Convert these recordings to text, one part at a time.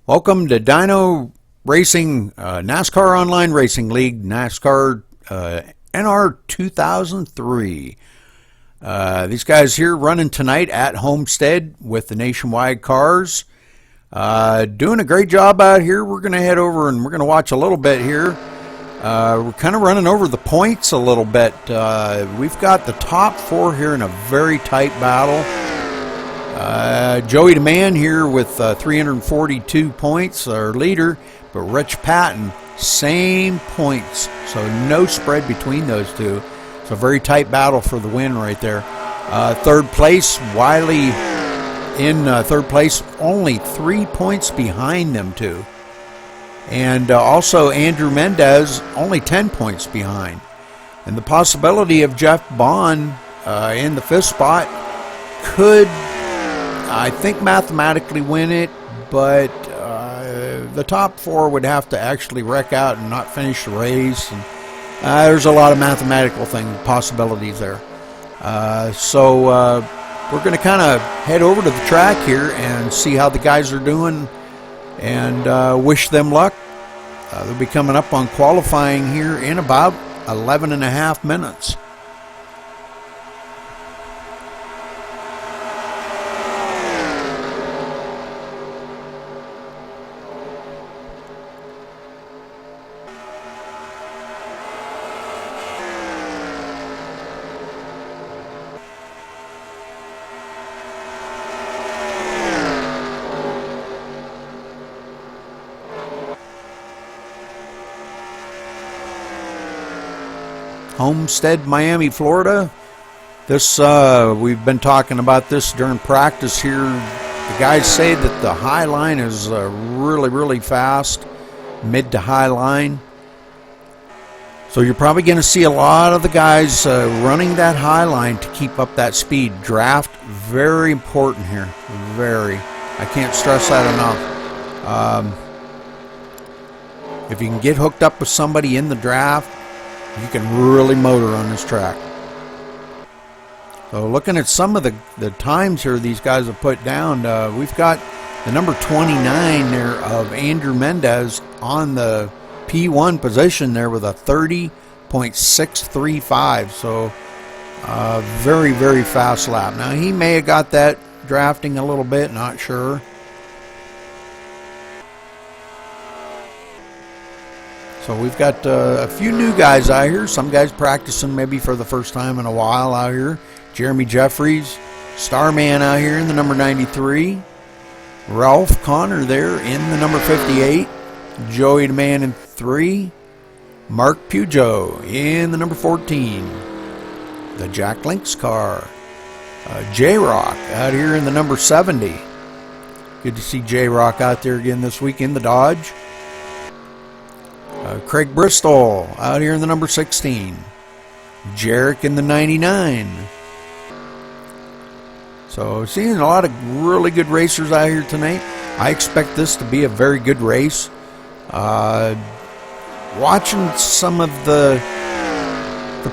Welcome to Dyno Racing, NASCAR Online Racing League, NASCAR NR 2003. These guys here running tonight at Homestead with the Nationwide cars. Doing a great job out here. We're going to head over and we're going to watch a little bit here. We're kind of running over the points a little bit. We've got the top four here in a very tight battle. Joey DeMann here with 342 points, our leader, but Rich Patton, same points, so no spread between those two. It's a very tight battle for the win right there. Third place, Wiley in third place, only 3 points behind them two. And also Andrew Mendez, only 10 points behind. And the possibility of Jeff Bond in the fifth spot could, I think, mathematically win it, but the top four would have to actually wreck out and not finish the race. And there's a lot of mathematical possibilities there. So we're going to kind of head over to the track here and see how the guys are doing and wish them luck. They'll be coming up on qualifying here in about 11 and a half minutes. Homestead, Miami, Florida. This we've been talking about this during practice here. The guys say that the high line is really fast, mid to high line. So you're probably going to see a lot of the guys running that high line to keep up that speed. Draft, very important here. Very. I can't stress that enough. If you can get hooked up with somebody in the draft, you can really motor on this track. So looking at some of the times here these guys have put down, we've got the number 29 there of Andrew Mendez on the P1 position there with a 30.635. So very fast lap. Now he may have got that drafting a little bit, not sure. So we've got a few new guys out here. Some guys practicing maybe for the first time in a while out here. Jeremy Jeffries, Starman out here in the number 93. Ralph Connor there in the number 58. Joey DeMann in 3. Mark Pujo in the number 14. The Jack Links car. J-Rock out here in the number 70. Good to see J-Rock out there again this week in the Dodge. Craig Bristol out here in the number 16. Jarek in the 99. So seeing a lot of really good racers out here tonight. I expect this to be a very good race. Watching some of the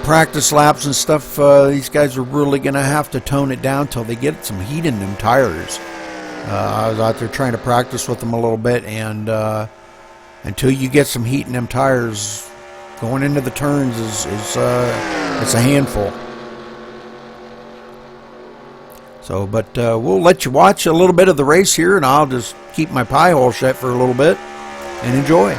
practice laps and stuff, these guys are really going to have to tone it down till they get some heat in them tires. I was out there trying to practice with them a little bit, and until you get some heat in them tires, going into the turns is it's a handful. So, but we'll let you watch a little bit of the race here, and I'll just keep my pie hole shut for a little bit and enjoy.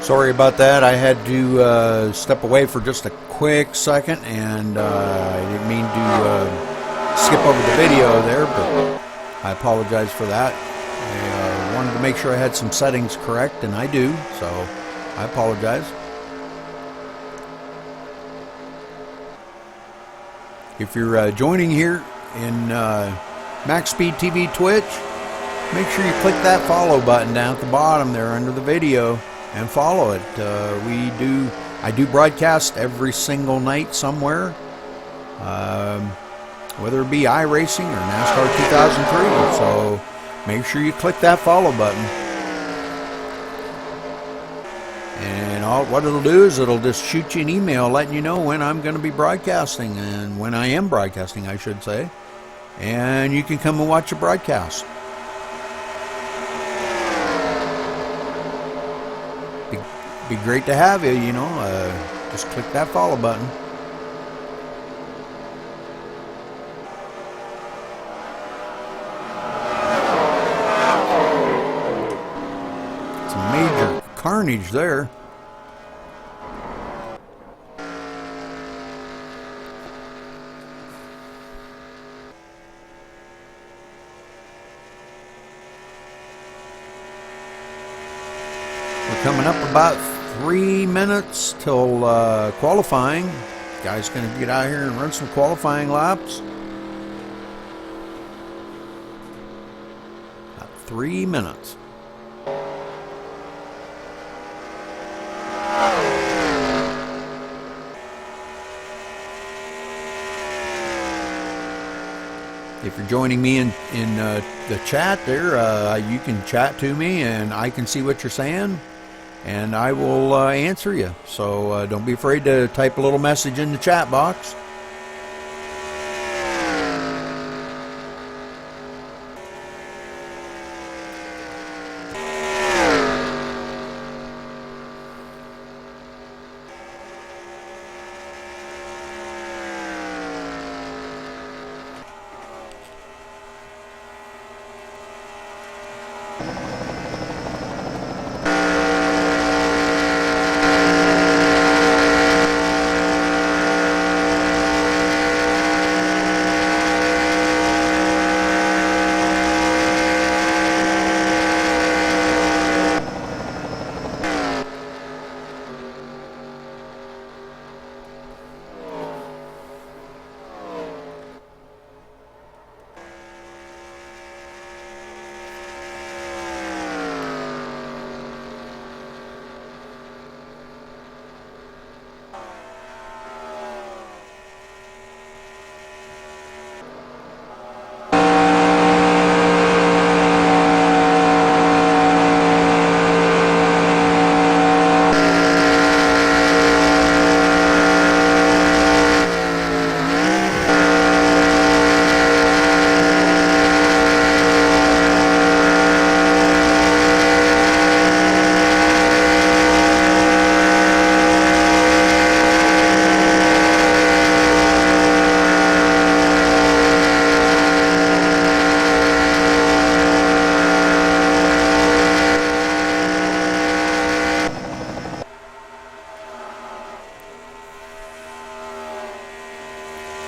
Sorry about that. I had to step away for just a quick second, and I didn't mean to skip over the video there, but I apologize for that. I wanted to make sure I had some settings correct, and I do, so I apologize. If you're joining here in Max Speed TV Twitch, make sure you click that follow button down at the bottom there under the video and follow it. I do broadcast every single night somewhere, whether it be iRacing or NASCAR 2003. So make sure you click that follow button. And what it'll do is it'll just shoot you an email letting you know when I'm going to be broadcasting, and when I am broadcasting, I should say. And you can come and watch a broadcast. Be great to have you, you know. Just click that follow button. It's a major carnage there. We're coming up about 3 minutes till qualifying. Guy's going to get out here and run some qualifying laps. About 3 minutes. If you're joining me in the chat there, you can chat to me and I can see what you're saying, and I will answer you. So don't be afraid to type a little message in the chat box.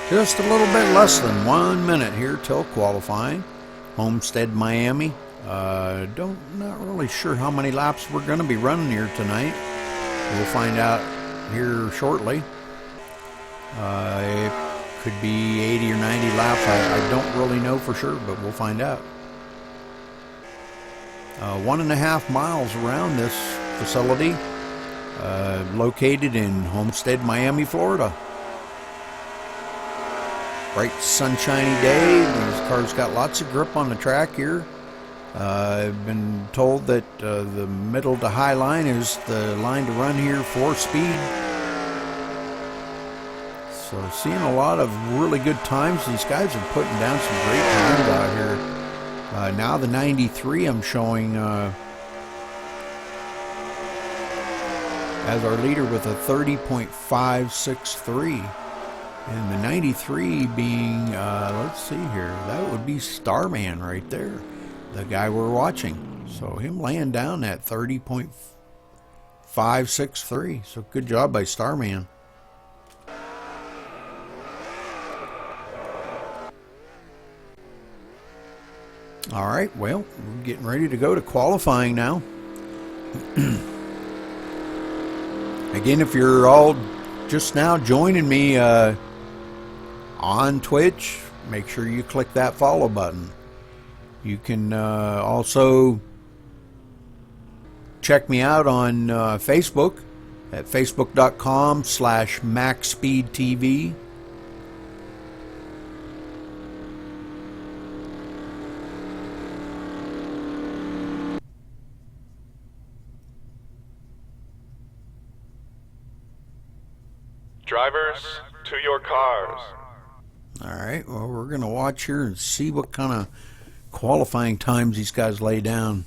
Just a little bit less than 1 minute here till qualifying. Homestead, Miami. Not really sure how many laps we're going to be running here tonight. We'll find out here shortly. It could be 80 or 90 laps. I don't really know for sure, but we'll find out. 1.5 miles around this facility, located in Homestead, Miami, Florida. Bright sunshiny day. These cars got lots of grip on the track here. I've been told that the middle to high line is the line to run here for speed. So seeing a lot of really good times. These guys are putting down some great times out here. Now the 93 I'm showing as our leader with a 30.563. And the 93 being, let's see here, that would be Starman right there, the guy we're watching. So him laying down that 30.5 5.63. So good job by Starman. All right, well, we're getting ready to go to qualifying now. Again, if you're all just now joining me on Twitch, make sure you click that follow button. You can also check me out on Facebook at facebook.com/MaxSpeedTV. Drivers, to your cars. All right, well, we're going to watch here and see what kind of qualifying times these guys lay down.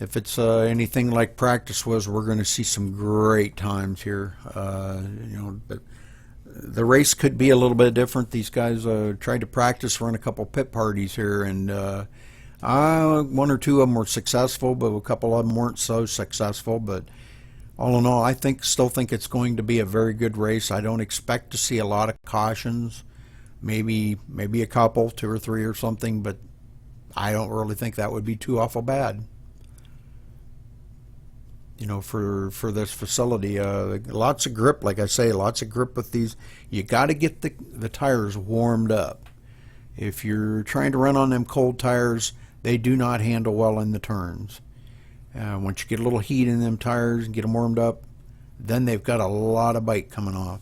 If it's anything like practice was, we're going to see some great times here. But the race could be a little bit different. These guys tried to practice, run a couple pit parties here, and one or two of them were successful, but a couple of them weren't so successful. But all in all, I still think it's going to be a very good race. I don't expect to see a lot of cautions, maybe a couple, 2 or 3 or something, but I don't really think that would be too awful bad. For this facility, lots of grip. Like I say, lots of grip with these. You got to get the tires warmed up. If you're trying to run on them cold tires, they do not handle well in the turns. Once you get a little heat in them tires and get them warmed up, then they've got a lot of bite coming off.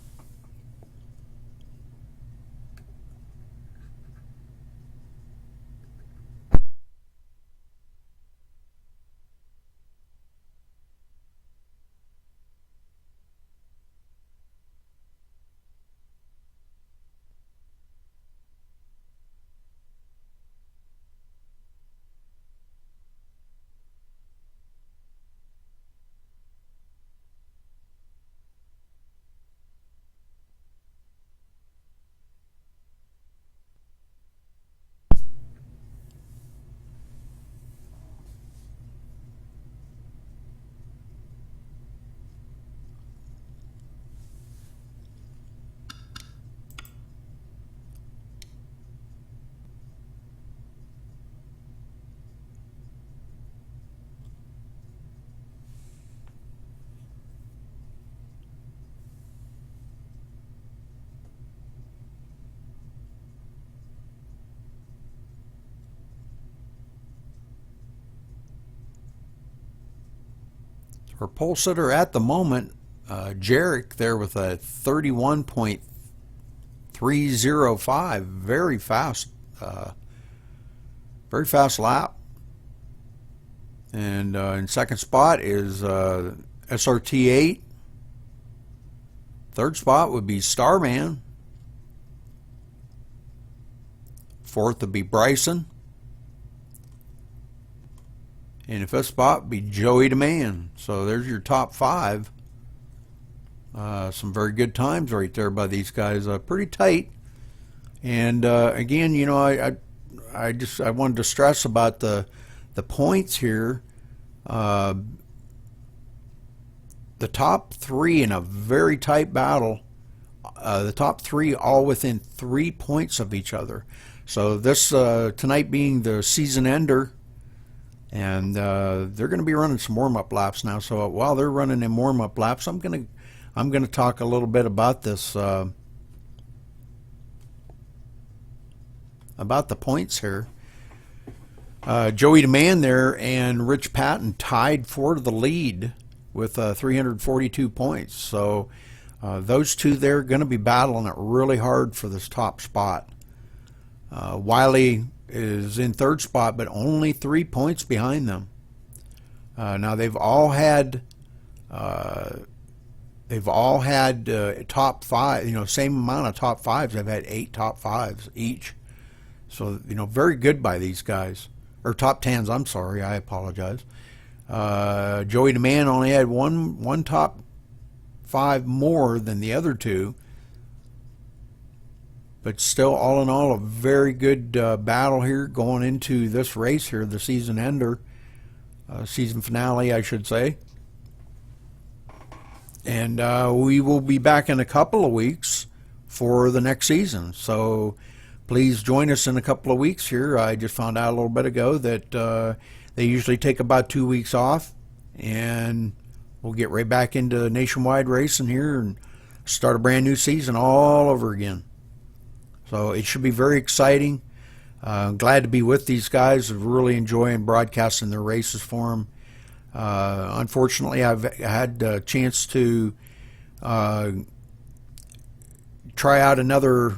For pole sitter at the moment, Jarek there with a 31.305, very fast lap. And in second spot is SRT8. Third spot would be Starman. Fourth would be Bryson. And the fifth spot would be Joey DeMann. So there's your top 5. Some very good times right there by these guys. Pretty tight. And again, I wanted to stress about the points here. The top 3 in a very tight battle. The top 3 all within 3 points of each other. So this tonight being the season ender. And they're going to be running some warm-up laps now. So while they're running in warm-up laps, I'm going to talk a little bit about this, about the points here. Joey DeMann there and Rich Patton tied for the lead with 342 points. So those two there are going to be battling it really hard for this top spot. Wiley is in third spot, but only 3 points behind them. Now they've all had top 5. Same amount of top 5s. They've had 8 top 5s each. So very good by these guys, or top 10s. I'm sorry, I apologize. Joey DeMann only had one top 5 more than the other two. But still, all in all, a very good battle here going into this race here, the season ender. season finale, I should say. And we will be back in a couple of weeks for the next season. So please join us in a couple of weeks here. I just found out a little bit ago that they usually take about 2 weeks off, and we'll get right back into nationwide racing here and start a brand new season all over again. So it should be very exciting. Glad to be with these guys. Really enjoying broadcasting their races for them. Unfortunately, I've had a chance to try out another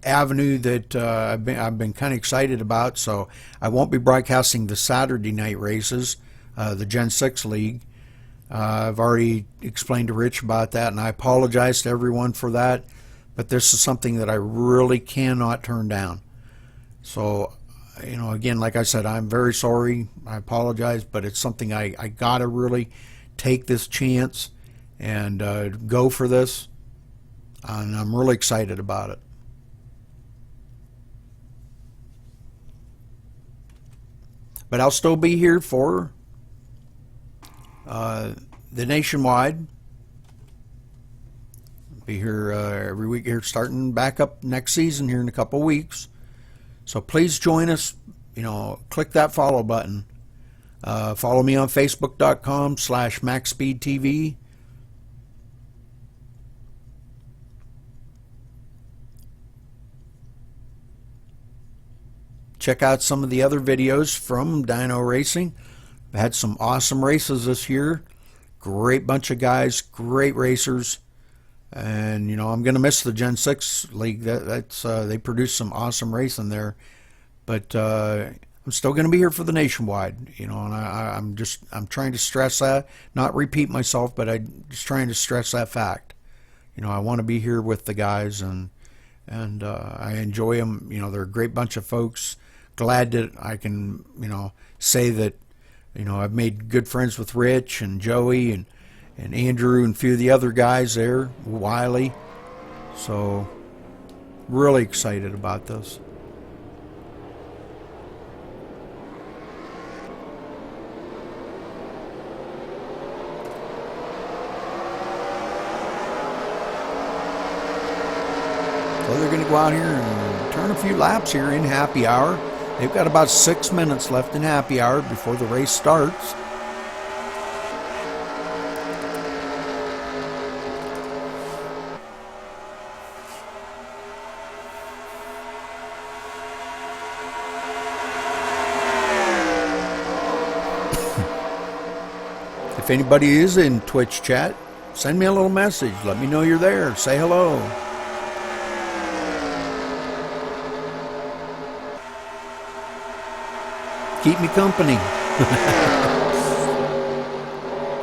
avenue that I've been kind of excited about. So I won't be broadcasting the Saturday night races, the Gen 6 League. I've already explained to Rich about that, and I apologize to everyone for that. But this is something that I really cannot turn down. So, again, like I said, I'm very sorry. I apologize, but it's something I got to really take this chance and go for this. And I'm really excited about it. But I'll still be here for the Nationwide. Be here every week here, starting back up next season here in a couple weeks. So please join us. Click that follow button. Follow me on Facebook.com/MaxSpeedTV. Check out some of the other videos from Dyno Racing. I've had some awesome races this year. Great bunch of guys, great racers. And I'm going to miss the Gen 6 League. That's they produce some awesome racing there, but I'm still going to be here for the Nationwide. And I'm trying to stress that, not repeat myself, but I'm just trying to stress that fact. I want to be here with the guys, and I enjoy them. They're a great bunch of folks. Glad that I can say that I've made good friends with Rich and Joey and Andrew and a few of the other guys there, Wiley. So, really excited about this. So they're going to go out here and turn a few laps here in happy hour. They've got about 6 minutes left in happy hour before the race starts. If anybody is in Twitch chat, send me a little message. Let me know you're there. Say hello. Keep me company.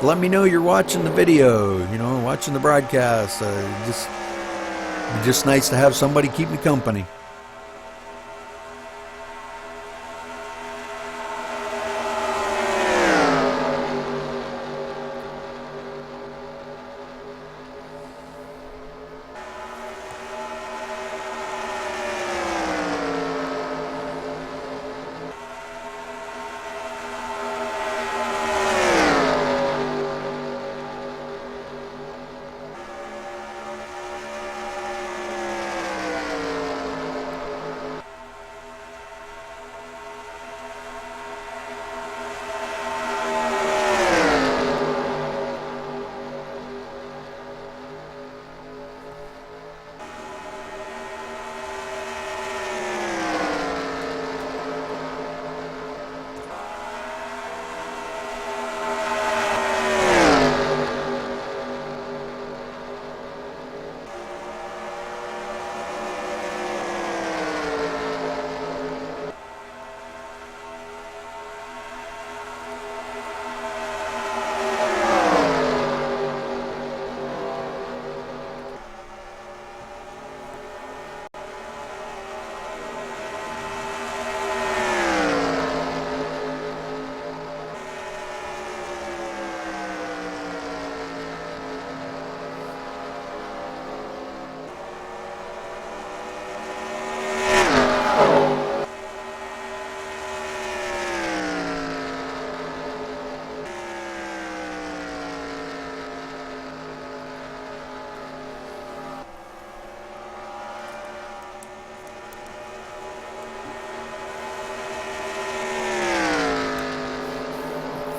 Let me know you're watching the video, watching the broadcast. Just nice to have somebody keep me company.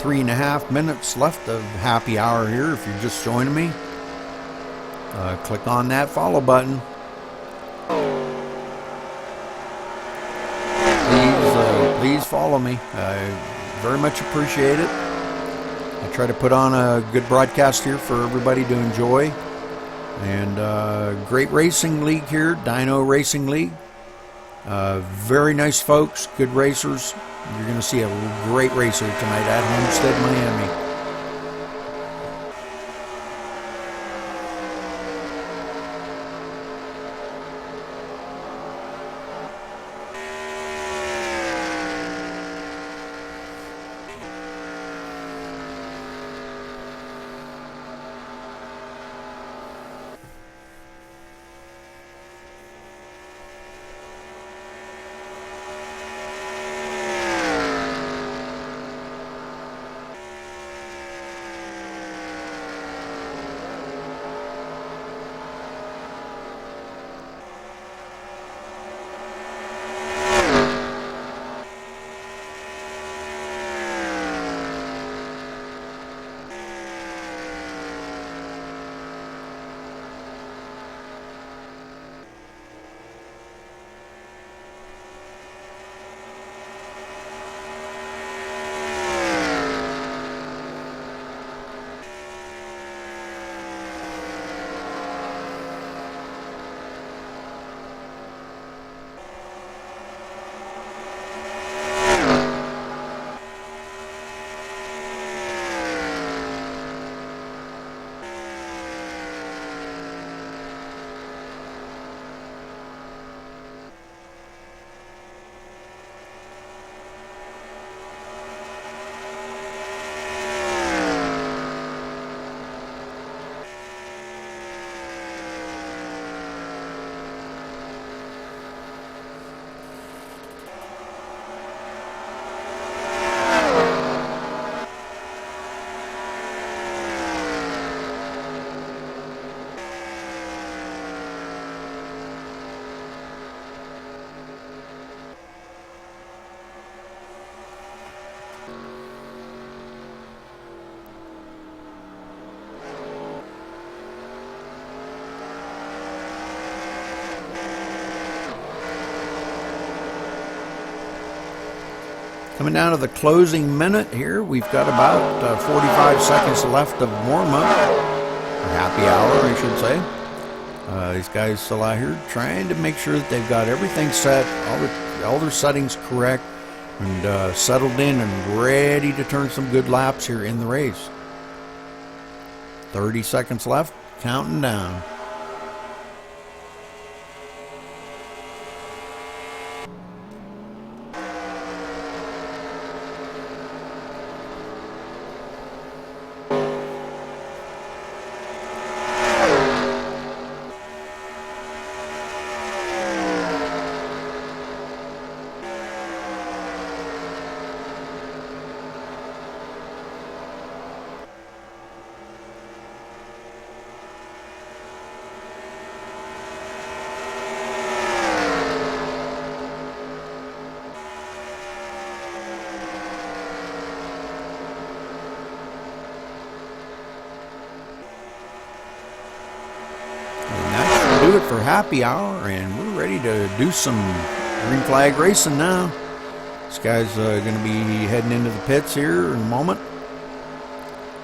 3.5 minutes left of happy hour here. If you're just joining me, click on that follow button. Please follow me. I very much appreciate it. I try to put on a good broadcast here for everybody to enjoy. And great racing league here, Dyno Racing League. Very nice folks, good racers. You're going to see a great racer tonight at Homestead, Miami. Coming down to the closing minute here, we've got about 45 seconds left of warm-up, or happy hour, I should say. These guys still out here trying to make sure that they've got everything set, all their settings correct, and settled in and ready to turn some good laps here in the race. 30 seconds left, counting down. Do it for happy hour, and we're ready to do some green flag racing now. This guy's going to be heading into the pits here in a moment,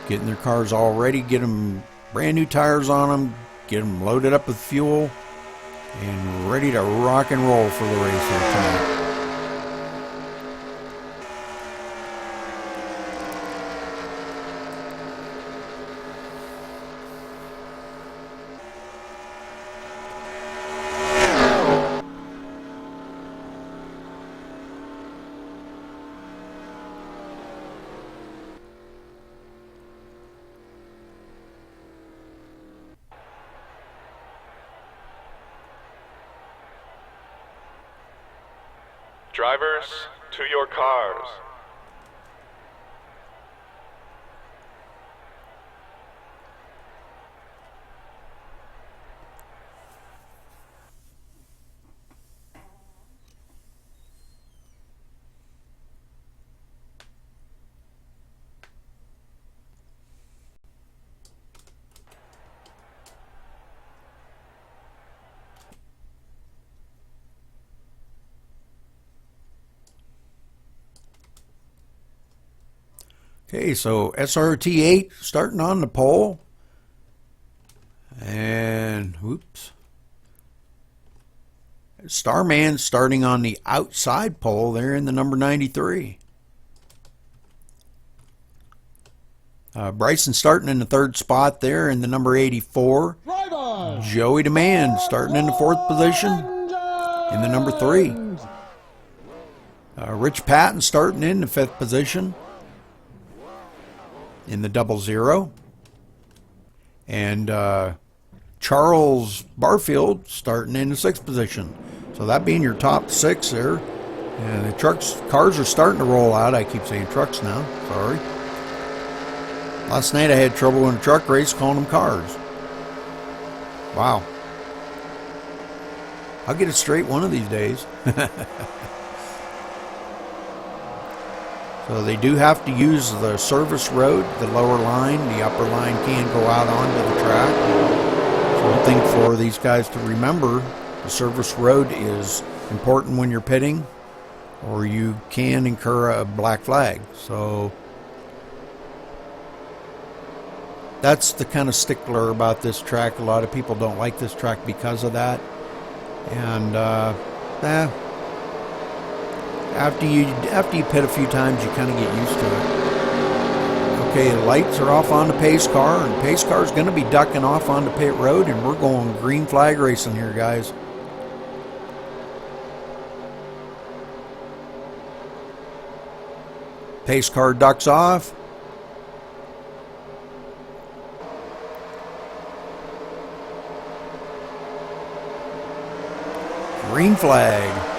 getting their cars all ready, get them brand new tires on them, get them loaded up with fuel, and ready to rock and roll for the race here tonight. Drivers, to your cars. Okay, so SRT8 starting on the pole. And, whoops. Starman starting on the outside pole there in the number 93. Bryson starting in the third spot there in the number 84. Joey Demand starting in the fourth position in the number 3. Rich Patton starting in the fifth position in the 00. And Charles Barfield starting in the sixth position. So that being your top 6 there. And the cars are starting to roll out. I keep saying trucks now. Sorry. Last night I had trouble in a truck race calling them cars. Wow. I'll get it straight one of these days. So they do have to use the service road, the lower line. The upper line can go out onto the track. So one thing for these guys to remember, the service road is important when you're pitting, or you can incur a black flag. So that's the kind of stickler about this track. A lot of people don't like this track because of that. And after you pit a few times, you kind of get used to it. Okay, the lights are off on the pace car, and pace car is going to be ducking off on the pit road, and we're going green flag racing here, guys. Pace car ducks off. Green flag.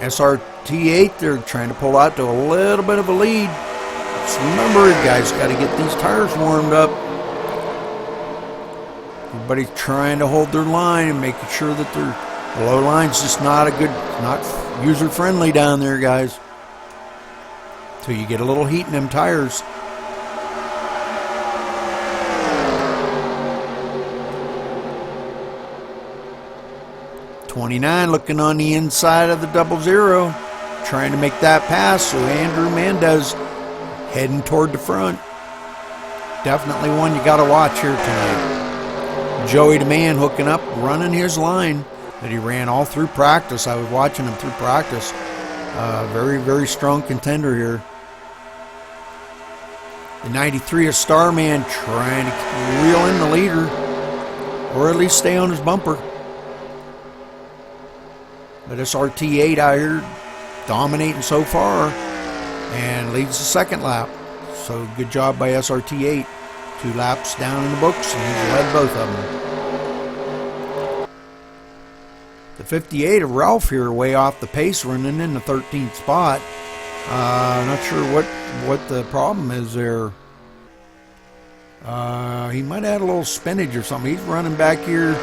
SRT8, they're trying to pull out to a little bit of a lead. Just remember, guys, got to get these tires warmed up. Everybody's trying to hold their line and making sure that the low line's just not user-friendly down there, guys. So you get a little heat in them tires. '29 looking on the inside of the 00, trying to make that pass. So Andrew Mendez heading toward the front. Definitely one you got to watch here tonight. Joey Demand hooking up, running his line that he ran all through practice. I was watching him through practice. Very, very strong contender here. The 93 is Starman trying to reel in the leader, or at least stay on his bumper. But SRT8 out here dominating so far and leads the second lap. So good job by SRT8. 2 laps down in the books, and he's led both of them. The 58 of Ralph here way off the pace, running in the 13th spot. Not sure what the problem is there. He might have had a little spinach or something. He's running back here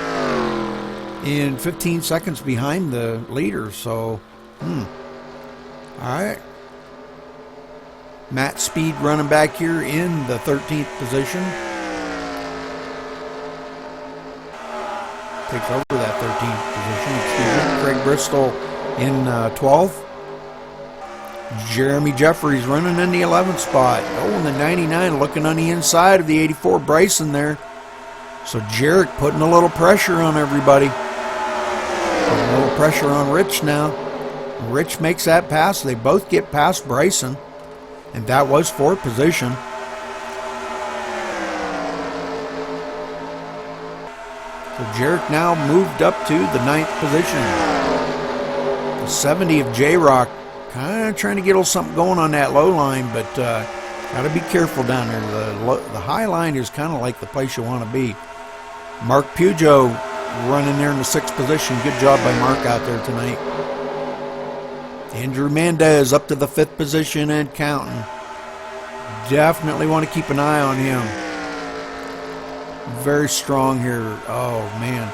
in 15 seconds behind the leader, so alright. Matt Speed running back here in the 13th position. Takes over that 13th position. Craig Bristol in 12th. Jeremy Jeffries running in the 11th spot. Oh, and the 99 looking on the inside of the 84 Bryson there. So Jarek putting a little pressure on everybody. Putting a little pressure on Rich now. Rich makes that pass. They both get past Bryson. And that was 4th position. So Jarek now moved up to the 9th position. The 70 of J-Rock kind of trying to get a little something going on that low line, but got to be careful down there. The high line is kind of like the place you want to be. Mark Pujo running there in the 6th position. Good job by Mark out there tonight. Andrew Mendez up to the 5th position and counting. Definitely want to keep an eye on him. Very strong here. Oh, man.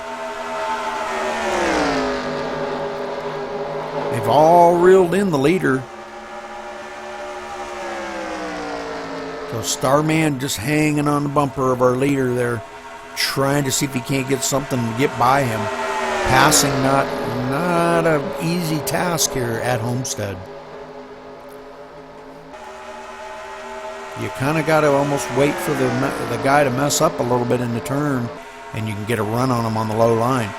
They've all reeled in the leader. So Starman just hanging on the bumper of our leader there, trying to see if he can't get something to get by him. Passing not not an easy task here at Homestead. You kind of got to almost wait for the guy to mess up a little bit in the turn, and you can get a run on him on the low line.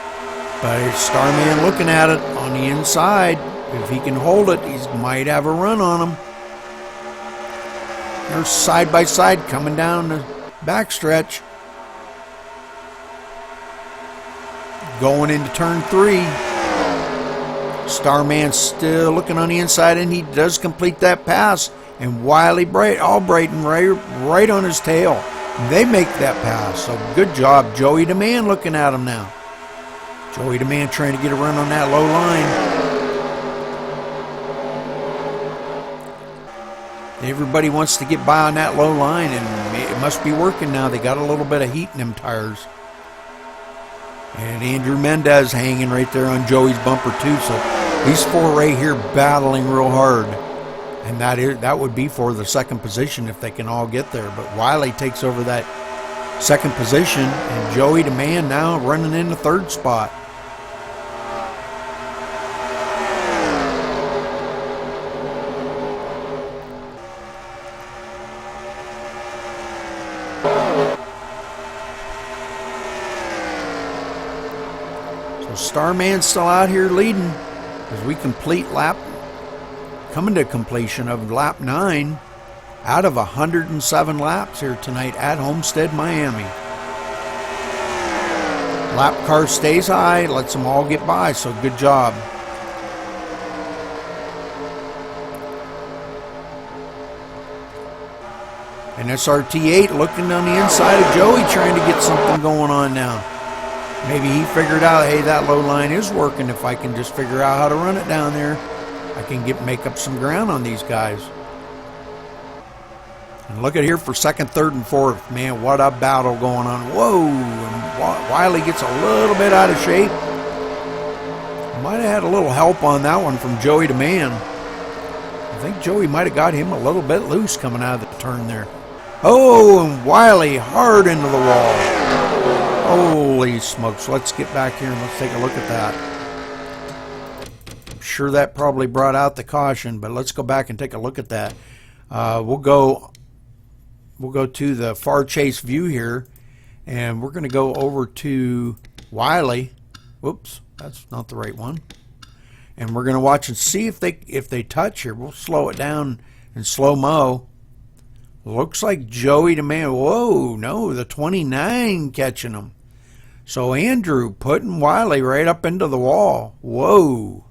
But here's Starman looking at it on the inside. If he can hold it, he might have a run on him. They're side by side coming down the backstretch. Going into turn 3. Starman still looking on the inside, and he does complete that pass. And Wiley Albrighton right on his tail. They make that pass. So good job. Joey DeMann looking at him now. Joey DeMann trying to get a run on that low line. Everybody wants to get by on that low line, and it must be working now. They got a little bit of heat in them tires. And Andrew Mendez hanging right there on Joey's bumper too. So these 4 right here battling real hard. And that would be for the second position if they can all get there. But Wiley takes over that second position, and Joey DeMann now running in the 3rd spot. So Starman's still out here leading as we coming to completion of lap 9 out of 107 laps here tonight at Homestead, Miami. Lap car stays high, lets them all get by, so good job. And SRT8 looking on the inside of Joey, trying to get something going on now. Maybe he figured out, hey, that low line is working. If I can just figure out how to run it down there, I can make up some ground on these guys. And look at here for 2nd, 3rd, and 4th. Man, what a battle going on. Whoa! And Wiley gets a little bit out of shape. Might have had a little help on that one from Joey DeMann. I think Joey might have got him a little bit loose coming out of the turn there. Oh, and Wiley hard into the wall. Holy smokes. Let's get back here and let's take a look at that. Sure, that probably brought out the caution, but let's go back and take a look at that. We'll go to the far chase view here, and we're going to go over to Wiley. Whoops, that's not the right one. And we're going to watch and see if they touch here. We'll slow it down in slow-mo. Looks like Joey DeMann. Whoa, no, the 29 catching him. So Andrew putting Wiley right up into the wall. Whoa.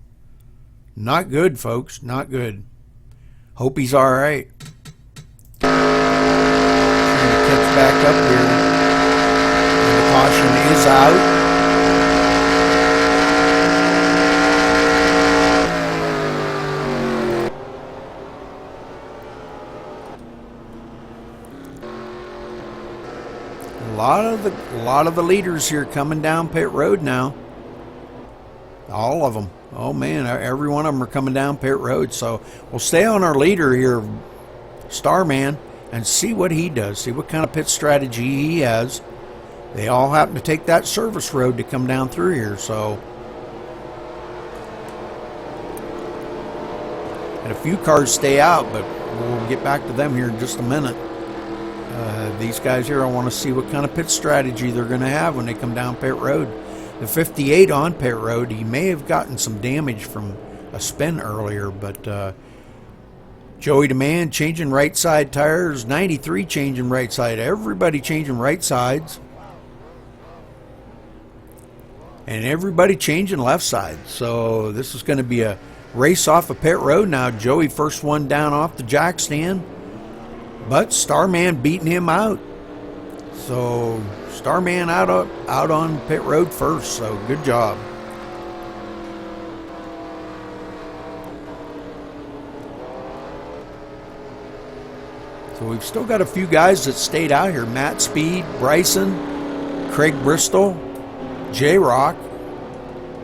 Not good, folks. Not good. Hope he's all right. Trying to catch back up here. And the caution is out. A lot of the leaders here coming down pit road now. All of them. Oh man, every one of them are coming down pit road. So we'll stay on our leader here, Starman, and see what he does. See what kind of pit strategy he has. They all happen to take that service road to come down through here. So, and a few cars stay out, but we'll get back to them here in just a minute. These guys here, I want to see what kind of pit strategy they're going to have when they come down pit road. The 58 on pit road, he may have gotten some damage from a spin earlier, but Joey DeMann changing right side tires, 93 changing right side, everybody changing right sides, and everybody changing left side. So this is going to be a race off of pit road now. Joey first one down off the jack stand, but Starman beating him out. So Starman out on pit road first, so good job. So we've still got a few guys that stayed out here. Matt Speed, Bryson, Craig Bristol, J-Rock.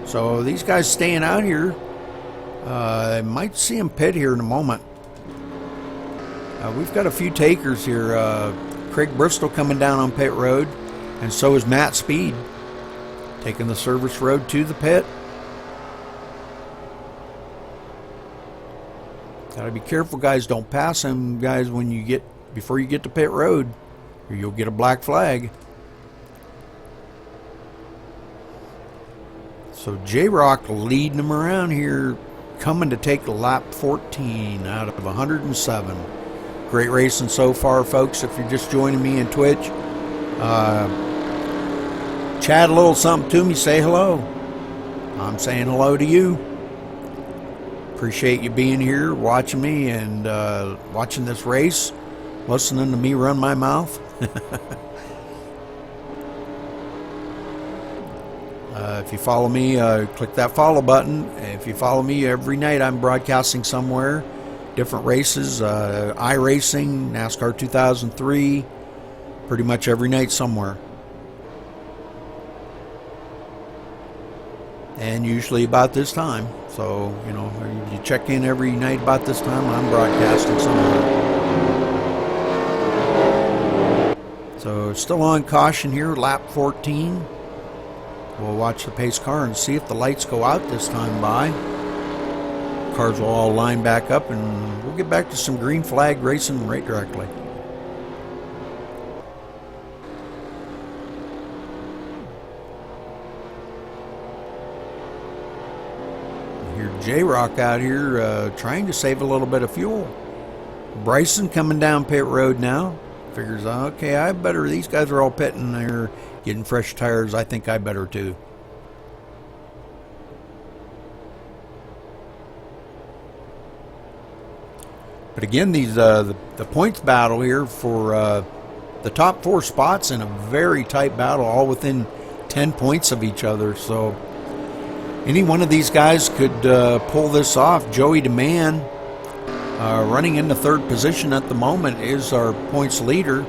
So these guys staying out here. I might see them pit here in a moment. We've got a few takers here. Craig Bristol coming down on pit road, and so is Matt Speed taking the service road to the pit. Gotta be careful, guys. Don't pass him, guys, before you get to pit road, or you'll get a black flag. So J-Rock leading them around here, coming to take lap 14 out of 107. Great racing so far, folks. If you're just joining me in Twitch, chat a little something to me. Say hello. I'm saying hello to you. Appreciate you being here, watching me, and watching this race, listening to me run my mouth. If you follow me, click that follow button. If you follow me, every night I'm broadcasting somewhere, different races, iRacing, NASCAR 2003, pretty much every night somewhere. And usually about this time. So, you know, you check in every night about this time, I'm broadcasting somewhere. So, still on caution here, lap 14. We'll watch the pace car and see if the lights go out this time by. Cars will all line back up, and we'll get back to some green flag racing right directly. Here's J-Rock out here trying to save a little bit of fuel. Bryson coming down pit road now. Figures, okay, these guys are all pitting there, getting fresh tires. I think I better too. But again, these the points battle here for the top 4 spots in a very tight battle, all within 10 points of each other. So any one of these guys could pull this off. Joey DeMann, running into 3rd position at the moment, is our points leader.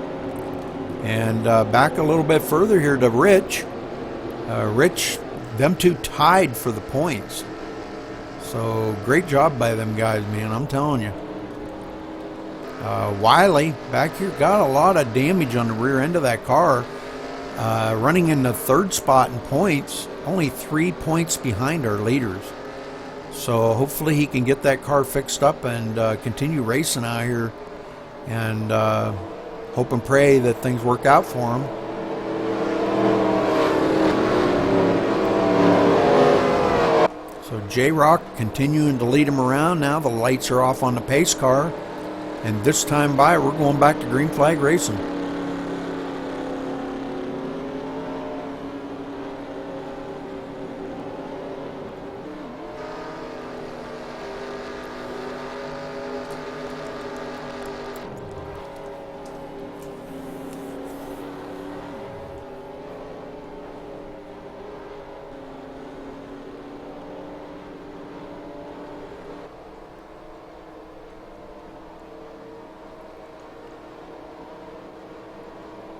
And back a little bit further here to Rich. Rich, them two tied for the points. So great job by them guys, man, I'm telling you. Wiley back here got a lot of damage on the rear end of that car. Running in the 3rd spot in points, only 3 points behind our leaders. So hopefully he can get that car fixed up and continue racing out here, and hope and pray that things work out for him. So J-Rock continuing to lead him around. Now the lights are off on the pace car, and this time by we're going back to green flag racing.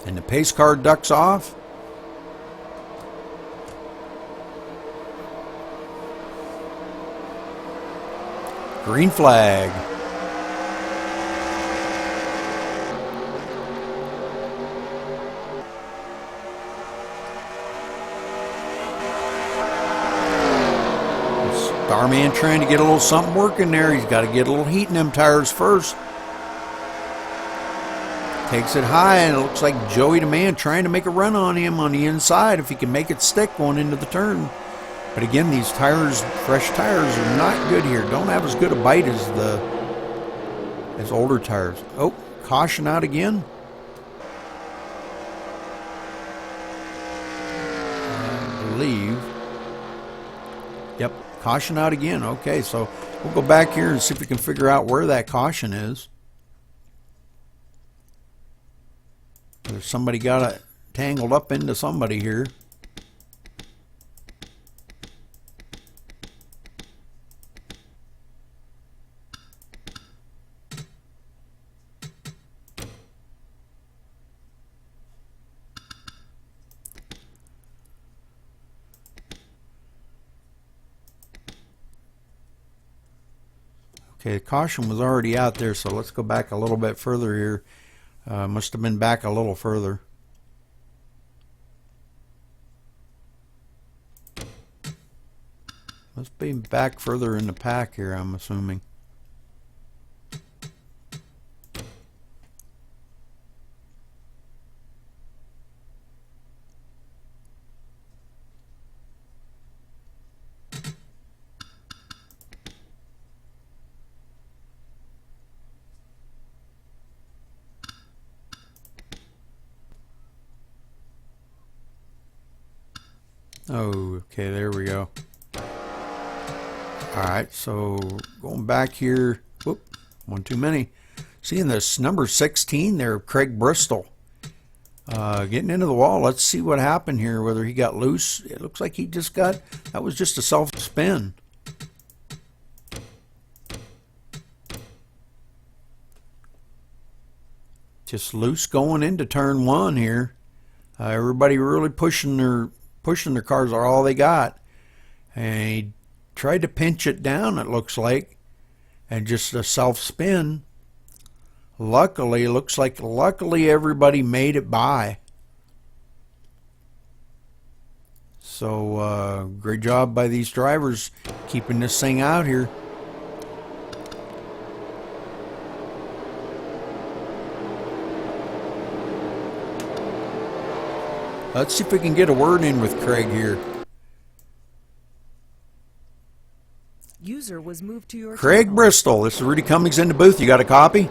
And the pace car ducks off. Green flag. Starman trying to get a little something working there. He's got to get a little heat in them tires first. Takes it high, and it looks like Joey DeMann trying to make a run on him on the inside if he can make it stick going into the turn. But again, these tires, fresh tires, are not good here. Don't have as good a bite as older tires. Oh, caution out again. I believe. Yep, caution out again. Okay, so we'll go back here and see if we can figure out where that caution is. Somebody got it tangled up into somebody here. Okay, the caution was already out there, so let's go back a little bit further here. Must have been back a little further. Must be back further in the pack here, I'm assuming. Oh, okay, there we go. Alright, so going back here. Whoop, one too many. Seeing this number 16 there, Craig Bristol. Getting into the wall. Let's see what happened here, whether he got loose. It looks like he just got, that was just a self-spin. Just loose going into turn one here. Everybody really pushing their cars are all they got. And he tried to pinch it down, it looks like, and just a self-spin. Luckily, looks like luckily everybody made it by. So great job by these drivers keeping this thing out here. Let's see if we can get a word in with Craig here. User was moved to your Craig channel. Bristol, this is Rudy Cummings in the booth. You got a copy?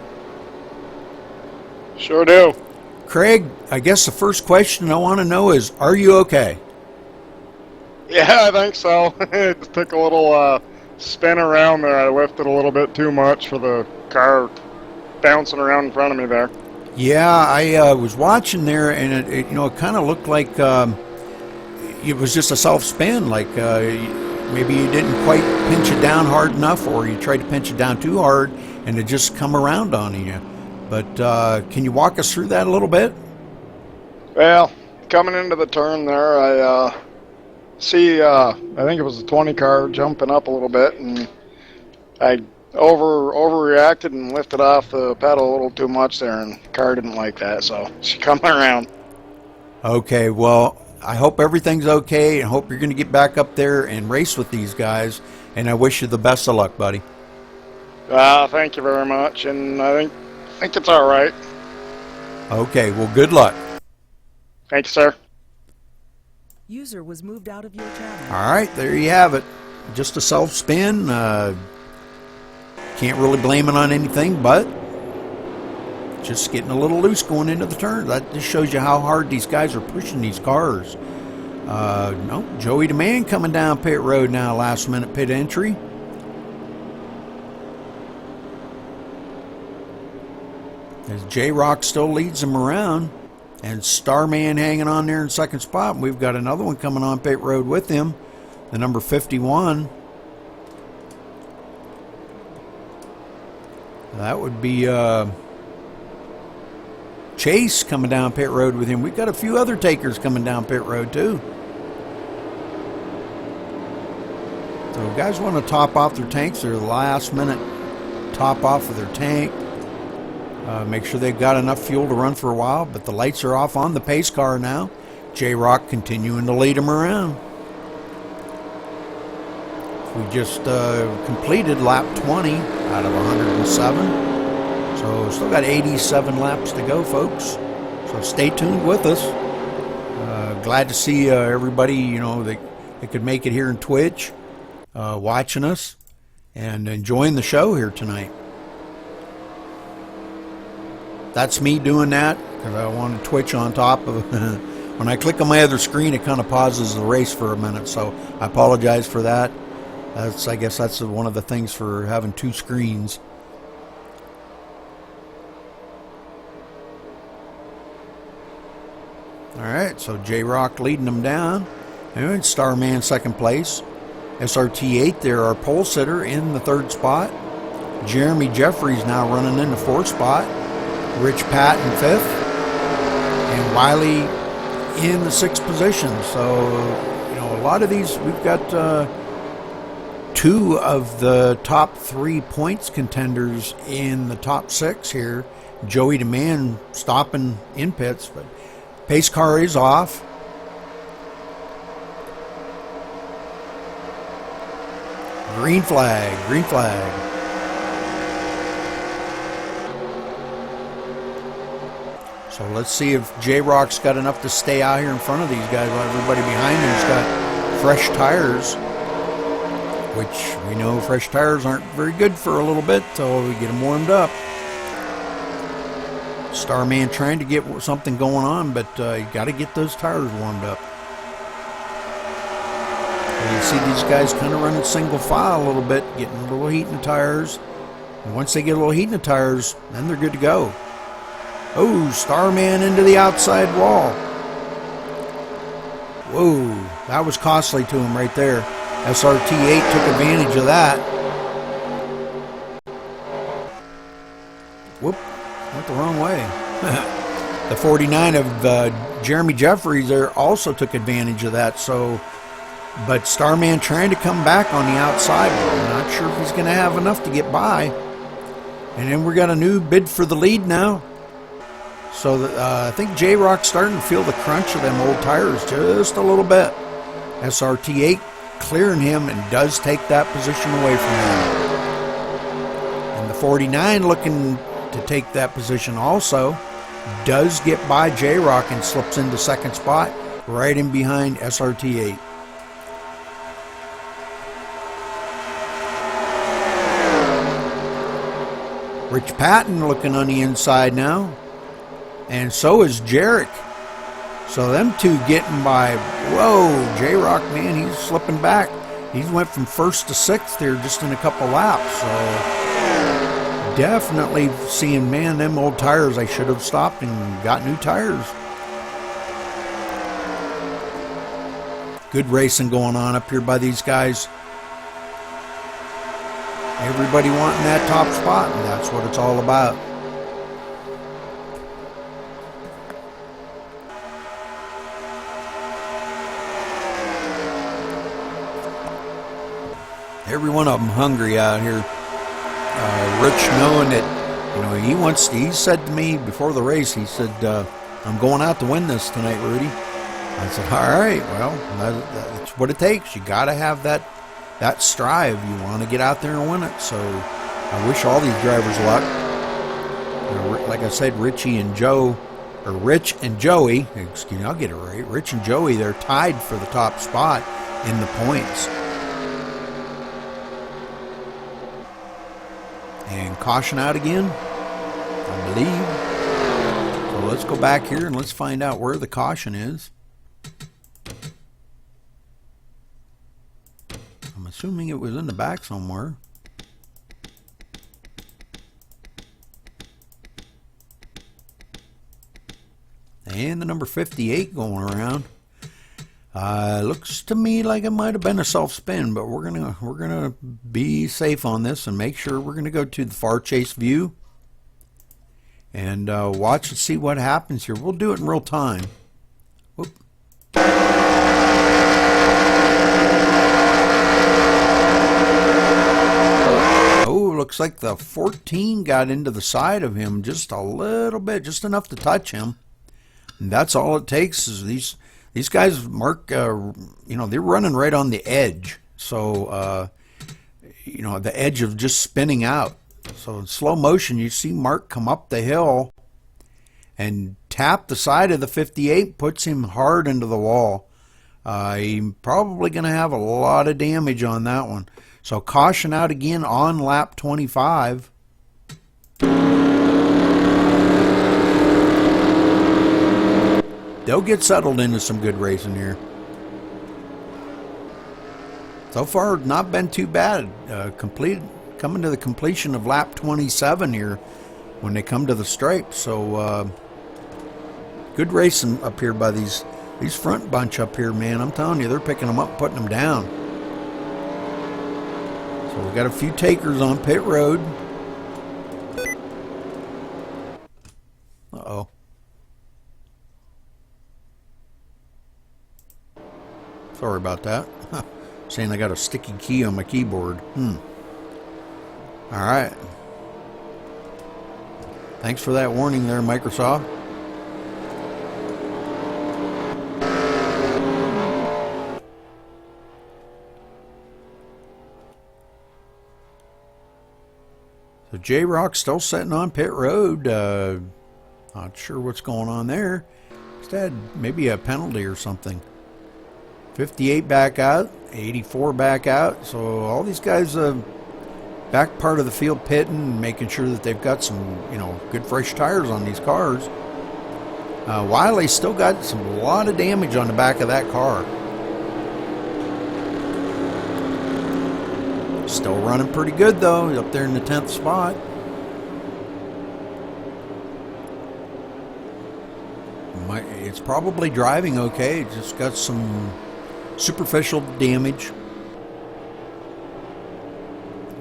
Sure do. Craig, I guess the first question I want to know is, are you okay? Yeah, I think so. It just took a little spin around there. I lifted a little bit too much for the car bouncing around in front of me there. Yeah, I was watching there, and it kind of looked like it was just a self-spin, like maybe you didn't quite pinch it down hard enough, or you tried to pinch it down too hard, and it just come around on you. But can you walk us through that a little bit? Well, coming into the turn there, I see, I think it was a 20 car jumping up a little bit, and I overreacted and lifted off the pedal a little too much there, and the car didn't like that, so she come around. Okay, well, I hope everything's okay, and hope you're going to get back up there and race with these guys, and I wish you the best of luck, buddy. Thank you very much, and I think it's all right. Okay, well, good luck. Thank you, sir. User was moved out of your channel. All right, there you have it. Just a self-spin. Can't really blame it on anything, but just getting a little loose going into the turn. That just shows you how hard these guys are pushing these cars. No, Joey DeMann coming down pit road now, last minute pit entry. As J-Rock still leads him around, and Starman hanging on there in second spot. We've got another one coming on pit road with him, the number 51. That would be Chase coming down pit road with him. We've got a few other takers coming down pit road too. So guys want to top off their tanks. They're the last minute top off of their tank. Make sure they've got enough fuel to run for a while, but the lights are off on the pace car now. J-Rock continuing to lead them around. We just completed lap 20 out of 107. So still got 87 laps to go, folks. So stay tuned with us. Glad to see everybody, that could make it here in Twitch, watching us and enjoying the show here tonight. That's me doing that because I want to Twitch on top of when I click on my other screen, it kind of pauses the race for a minute, so I apologize for that. I guess that's one of the things for having two screens. Alright, so J-Rock leading them down. And Starman second place. SRT8 there, our pole sitter, in the third spot. Jeremy Jeffries now running in the fourth spot. Rich Patton fifth. And Wiley in the sixth position. So, a lot of these, we've got two of the top 3 points contenders in the top 6 here. Joey DeMann stopping in pits, but pace car is off. Green flag, green flag. So let's see if J-Rock's got enough to stay out here in front of these guys while everybody behind him's got fresh tires, which we know fresh tires aren't very good for a little bit till we get them warmed up. Starman trying to get something going on, but you got to get those tires warmed up. see these guys kind of running single file a little bit, getting a little heat in the tires. And once they get a little heat in the tires, then they're good to go. Oh, Starman into the outside wall. Whoa, that was costly to him right there. SRT8 took advantage of that. Whoop, went the wrong way. The 49 of Jeremy Jeffries there also took advantage of that. But Starman trying to come back on the outside. I'm not sure if he's going to have enough to get by. And then we got a new bid for the lead now. So I think J-Rock's starting to feel the crunch of them old tires just a little bit. SRT8 clearing him and does take that position away from him. And the 49 looking to take that position also does get by J-Rock and slips into second spot right in behind SRT8. Rich Patton looking on the inside now. And so is Jarek. So them two getting by. Whoa, J-Rock, man, he's slipping back. He went from first to sixth here just in a couple laps. So definitely seeing, man, them old tires, I should have stopped and got new tires. Good racing going on up here by these guys. Everybody wanting that top spot, and that's what it's all about. Every one of them hungry out here. Rich knowing that, he said to me before the race, he said, I'm going out to win this tonight, Rudy. I said, all right, well, that's what it takes. You got to have that strive. You want to get out there and win it. So I wish all these drivers luck. Like I said, Rich and Joey, excuse me, I'll get it right. Rich and Joey, they're tied for the top spot in the points. And caution out again, I believe. So let's go back here and let's find out where the caution is. I'm assuming it was in the back somewhere. And the number 58 going around. Looks to me like it might have been a self-spin, but we're gonna be safe on this and make sure. We're gonna go to the far chase view and watch and see what happens here. We'll do it in real time. Whoop. Oh, looks like the 14 got into the side of him just a little bit, just enough to touch him. And that's all it takes. Is these guys, Mark, they're running right on the edge. So, the edge of just spinning out. So in slow motion, you see Mark come up the hill and tap the side of the 58, puts him hard into the wall. He's probably going to have a lot of damage on that one. So caution out again on lap 25. They'll get settled into some good racing here. So far, not been too bad. Coming to the completion of lap 27 here when they come to the stripe. So good racing up here by these front bunch up here, man. I'm telling you, they're picking them up, putting them down. So we got a few takers on pit road. Uh-oh. Sorry about that. Saying I got a sticky key on my keyboard. Alright. Thanks for that warning there, Microsoft. So J-Rock's still sitting on pit road. Not sure what's going on there. Instead, maybe a penalty or something. 58 back out, 84 back out. So all these guys back part of the field pitting, making sure that they've got some, good fresh tires on these cars. Wiley's still got a lot of damage on the back of that car. Still running pretty good though, up there in the 10th spot. It's probably driving okay, just got some superficial damage.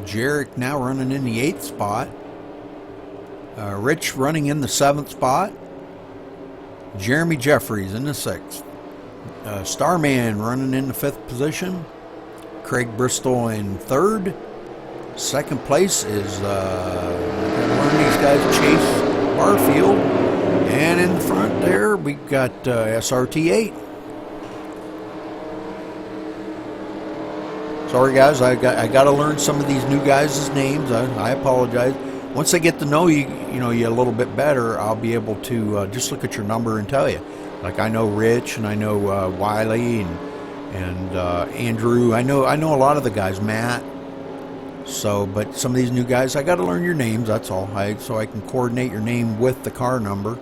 Jarek now running in the 8th spot. Rich running in the 7th spot. Jeremy Jeffries in the 6th. Starman running in the 5th position. Craig Bristol in 3rd. 2nd place is one of these guys, Chase Barfield. And in the front there, we got SRT8. Sorry guys, I got to learn some of these new guys' names. I apologize. Once I get to know you a little bit better, I'll be able to just look at your number and tell you. Like I know Rich and I know Wiley and Andrew. I know a lot of the guys, Matt. So, but some of these new guys, I got to learn your names. That's all. So I can coordinate your name with the car number.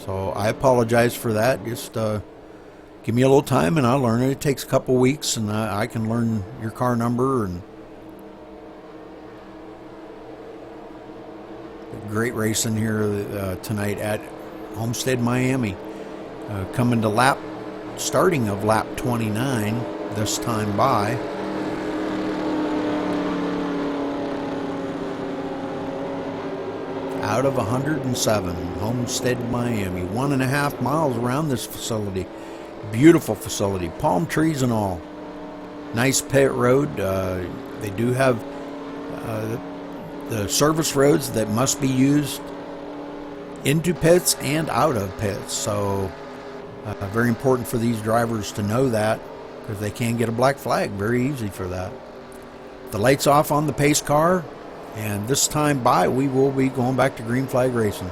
So I apologize for that. Just give me a little time and I'll learn it. It takes a couple weeks and I can learn your car number. And great racing here tonight at Homestead, Miami. Coming to starting of lap 29 this time by. Out of 107, Homestead, Miami. 1.5 miles around this facility. Beautiful facility, palm trees and all. Nice pit road. They do have the service roads that must be used into pits and out of pits. So very important for these drivers to know that, because they can get a black flag. Very easy for that. The lights off on the pace car. And this time by, we will be going back to green flag racing.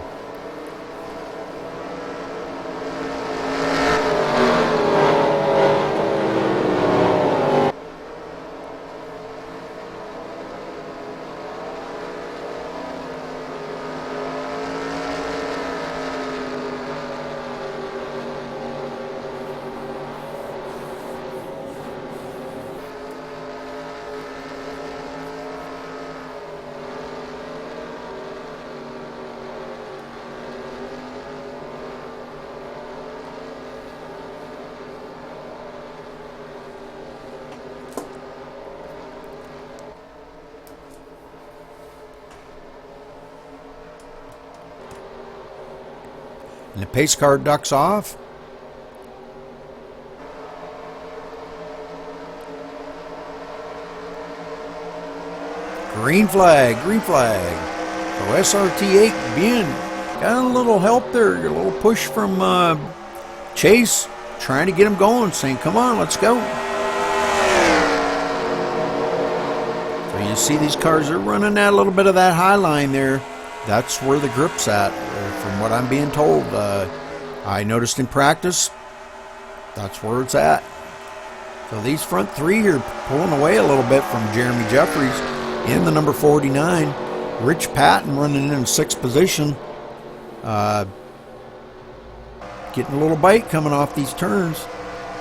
And the pace car ducks off. Green flag, green flag. So SRT8 being got a little help there, a little push from Chase, trying to get him going, saying, come on, let's go. So you see these cars are running that little bit of that high line there. That's where the grip's at, from what I'm being told. I noticed in practice, that's where it's at. So these front three are pulling away a little bit from Jeremy Jeffries in the number 49. Rich Patton running in 6th position. Getting a little bite coming off these turns,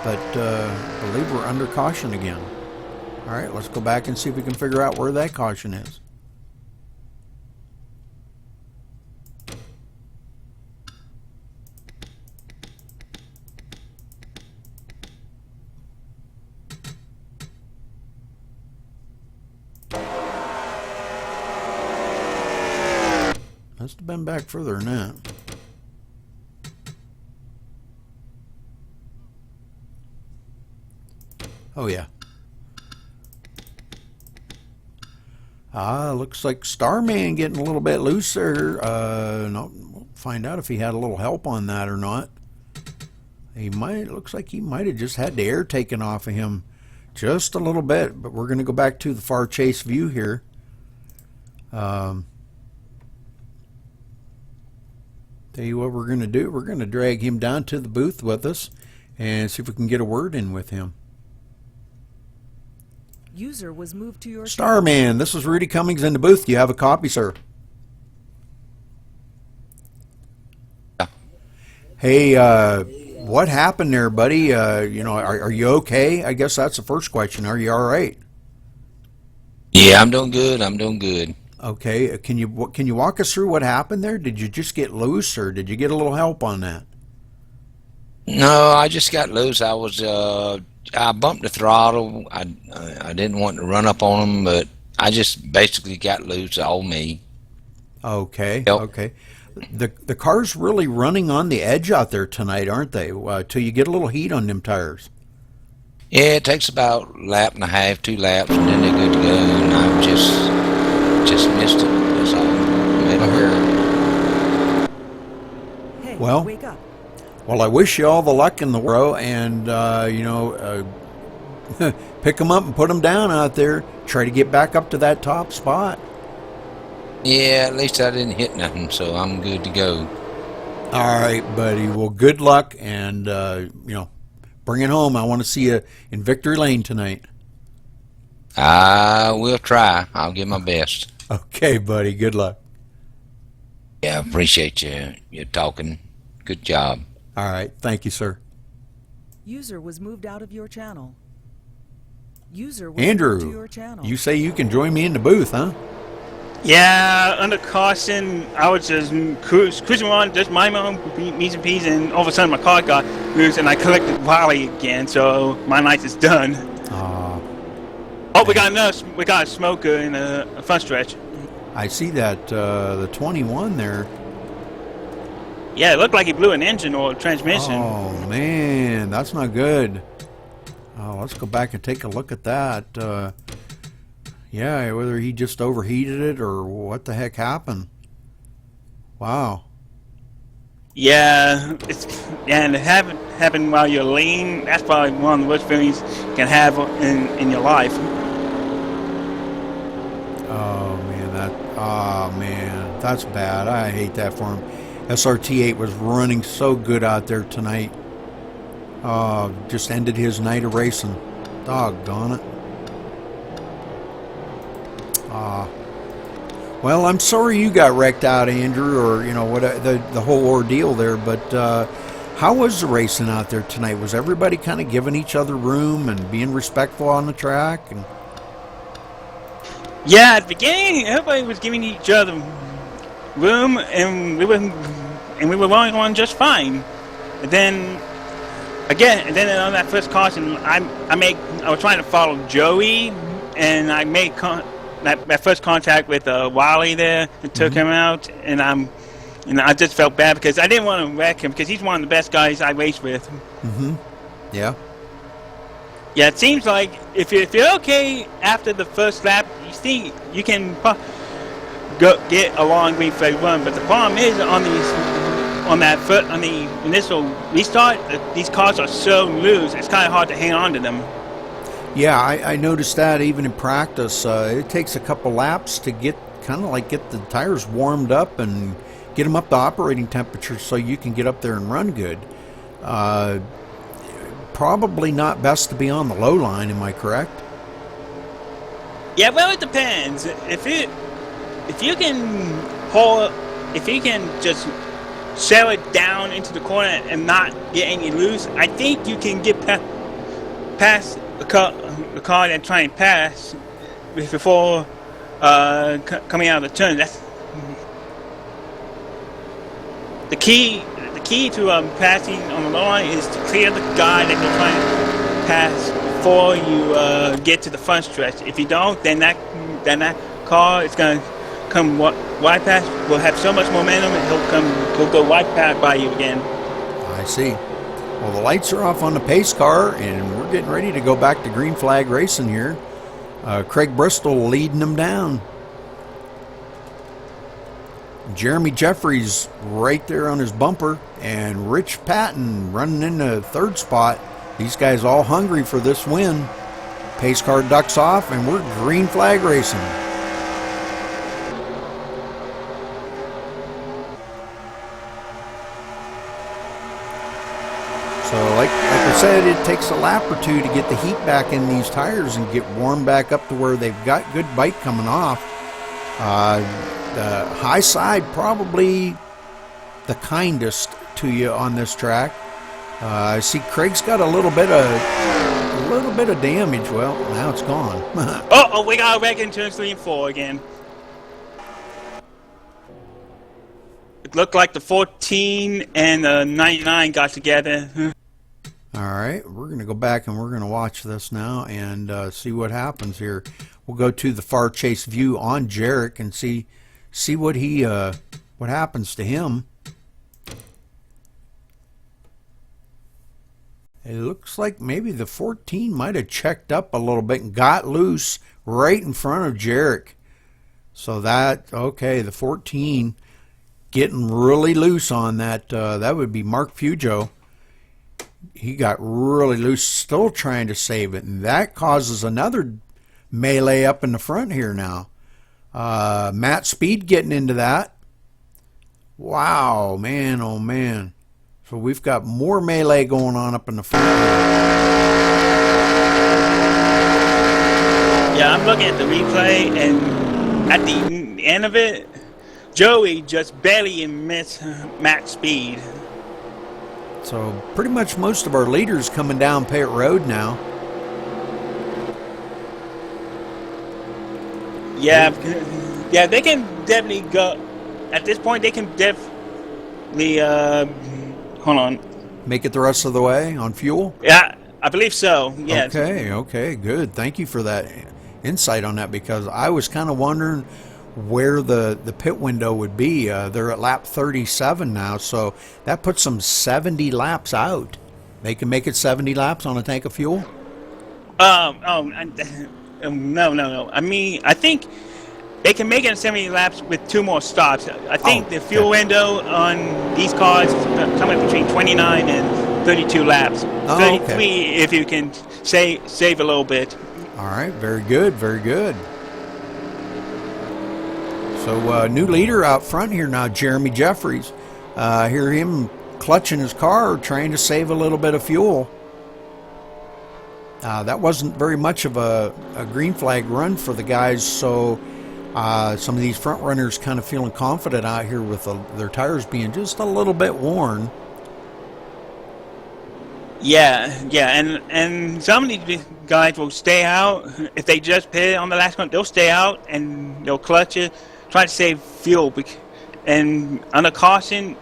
but I believe we're under caution again. All right, let's go back and see if we can figure out where that caution is. Must have been back further than that. Oh yeah. Looks like Starman getting a little bit looser. No, we'll find out if he had a little help on that or not. Looks like he might have just had the air taken off of him just a little bit, but we're going to go back to the far chase view here. Tell you what we're going to do. We're going to drag him down to the booth with us and see if we can get a word in with him. User was moved to your Starman, this is Rudy Cummings in the booth. Do you have a copy, sir? Yeah. Hey, what happened there, buddy? Are you okay? I guess that's the first question. Are you all right? Yeah, I'm doing good. I'm doing good. Okay, can you walk us through what happened there? Did you just get loose, or did you get a little help on that? No, I just got loose. I bumped the throttle. I didn't want to run up on them, but I just basically got loose. All me. Okay, Yep. okay. The car's really running on the edge out there tonight, aren't they? Till you get a little heat on them tires. Yeah, it takes about a lap and a half, 2 laps, and then they're good to go. And I just missed it. That's all. Made a hurry. Hey, Well, wake up. Well, I wish you all the luck in the world, and pick them up and put them down out there. Try to get back up to that top spot. Yeah, at least I didn't hit nothing, so I'm good to go. All right, buddy. Well, good luck, and bring it home. I want to see you in Victory Lane tonight. I will try. I'll give my best. Okay, buddy. Good luck. Yeah, I appreciate you talking. Good job. All right. Thank you, sir. User was moved out of your channel. User was moved to Andrew, your channel. you say you can join me in the booth, huh? Yeah, under caution, I was just cruising on, just my own P's and P's, and all of a sudden my car got loose, and I collected Wally again, so my night is done. Oh, we got a smoker in a front stretch. I see that the 21 there. Yeah, it looked like he blew an engine or a transmission. Oh man, that's not good. Oh, let's go back and take a look at that. Yeah, whether he just overheated it or what the heck happened. Wow. Yeah, and it happen while you're lean. That's probably one of the worst feelings you can have in your life. Oh man, that's bad. I hate that for him. SRT8 was running so good out there tonight. Just ended his night of racing. Doggone it. Well, I'm sorry you got wrecked out, Andrew, or what the whole ordeal there. But how was the racing out there tonight? Was everybody kind of giving each other room and being respectful on the track? And yeah, at the beginning, everybody was giving each other room, and we were going on just fine. And then on that first caution, I was trying to follow Joey, and I made that first contact with Wally there and took him out, and I just felt bad because I didn't want to wreck him because he's one of the best guys I race with. Yeah. Yeah, it seems like if you're okay after the first lap, you think you can get along green flag run, but the problem is on the initial restart, these cars are so loose, it's kind of hard to hang on to them. Yeah, I noticed that even in practice. It takes a couple laps to get the tires warmed up and get them up to operating temperature so you can get up there and run good. Probably not best to be on the low line, am I correct? Yeah, well, it depends. If you can just sail it down into the corner and not get any loose, I think you can get past the car that trying to pass before coming out of the turn. That's the key. The key to passing on the low line is to clear the guy that you're trying to pass before you get to the front stretch. If you don't, then that car is going to come wide past. Will have so much momentum, and he'll go wide past by you again. I see. Well, the lights are off on the pace car, and we're getting ready to go back to green flag racing here. Craig Bristol leading them down. Jeremy Jeffries right there on his bumper, and Rich Patton running into third spot. These guys all hungry for this win. Pace car ducks off, and we're green flag racing. So like I said, it takes a lap or two to get the heat back in these tires and get warmed back up to where they've got good bite coming off. The high side probably the kindest to you on this track. I see Craig's got a little bit of a little bit of damage. Well, now it's gone. Oh, we got back in turns 3 and 4 again. It looked like the 14 and the 99 got together. All right, we're going to go back and we're going to watch this now and see what happens here. We'll go to the far chase view on Jarek and see what what happens to him. It looks like maybe the 14 might have checked up a little bit and got loose right in front of Jarek. So okay, the 14 getting really loose on that. That would be Mark Pujo. He got really loose, still trying to save it, and that causes another melee up in the front here now. Matt Speed getting into that. Wow, man, oh man. So we've got more melee going on up in the front here. Yeah, I'm looking at the replay, and at the end of it, Joey just barely missed Matt Speed. So pretty much most of our leaders coming down Pit Road now. Yeah, they can definitely go. At this point, they can definitely, hold on. Make it the rest of the way on fuel? Yeah, I believe so, yes. Okay, good. Thank you for that insight on that, because I was kind of wondering where the pit window would be. They're at lap 37 now, so that puts them 70 laps out. They can make it 70 laps on a tank of fuel? No. I mean, I think they can make it 70 laps with 2 more stops. I think the fuel window on these cars is somewhere between 29 and 32 laps. 33 if you can save a little bit. All right, very good, very good. So new leader out front here now, Jeremy Jeffries. Hear him clutching his car, trying to save a little bit of fuel. That wasn't very much of a green flag run for the guys, so some of these front runners kind of feeling confident out here with their tires being just a little bit worn. Yeah, and some of these guys will stay out. If they just pit on the last one, they'll stay out and they'll clutch it, try to save fuel. And under caution,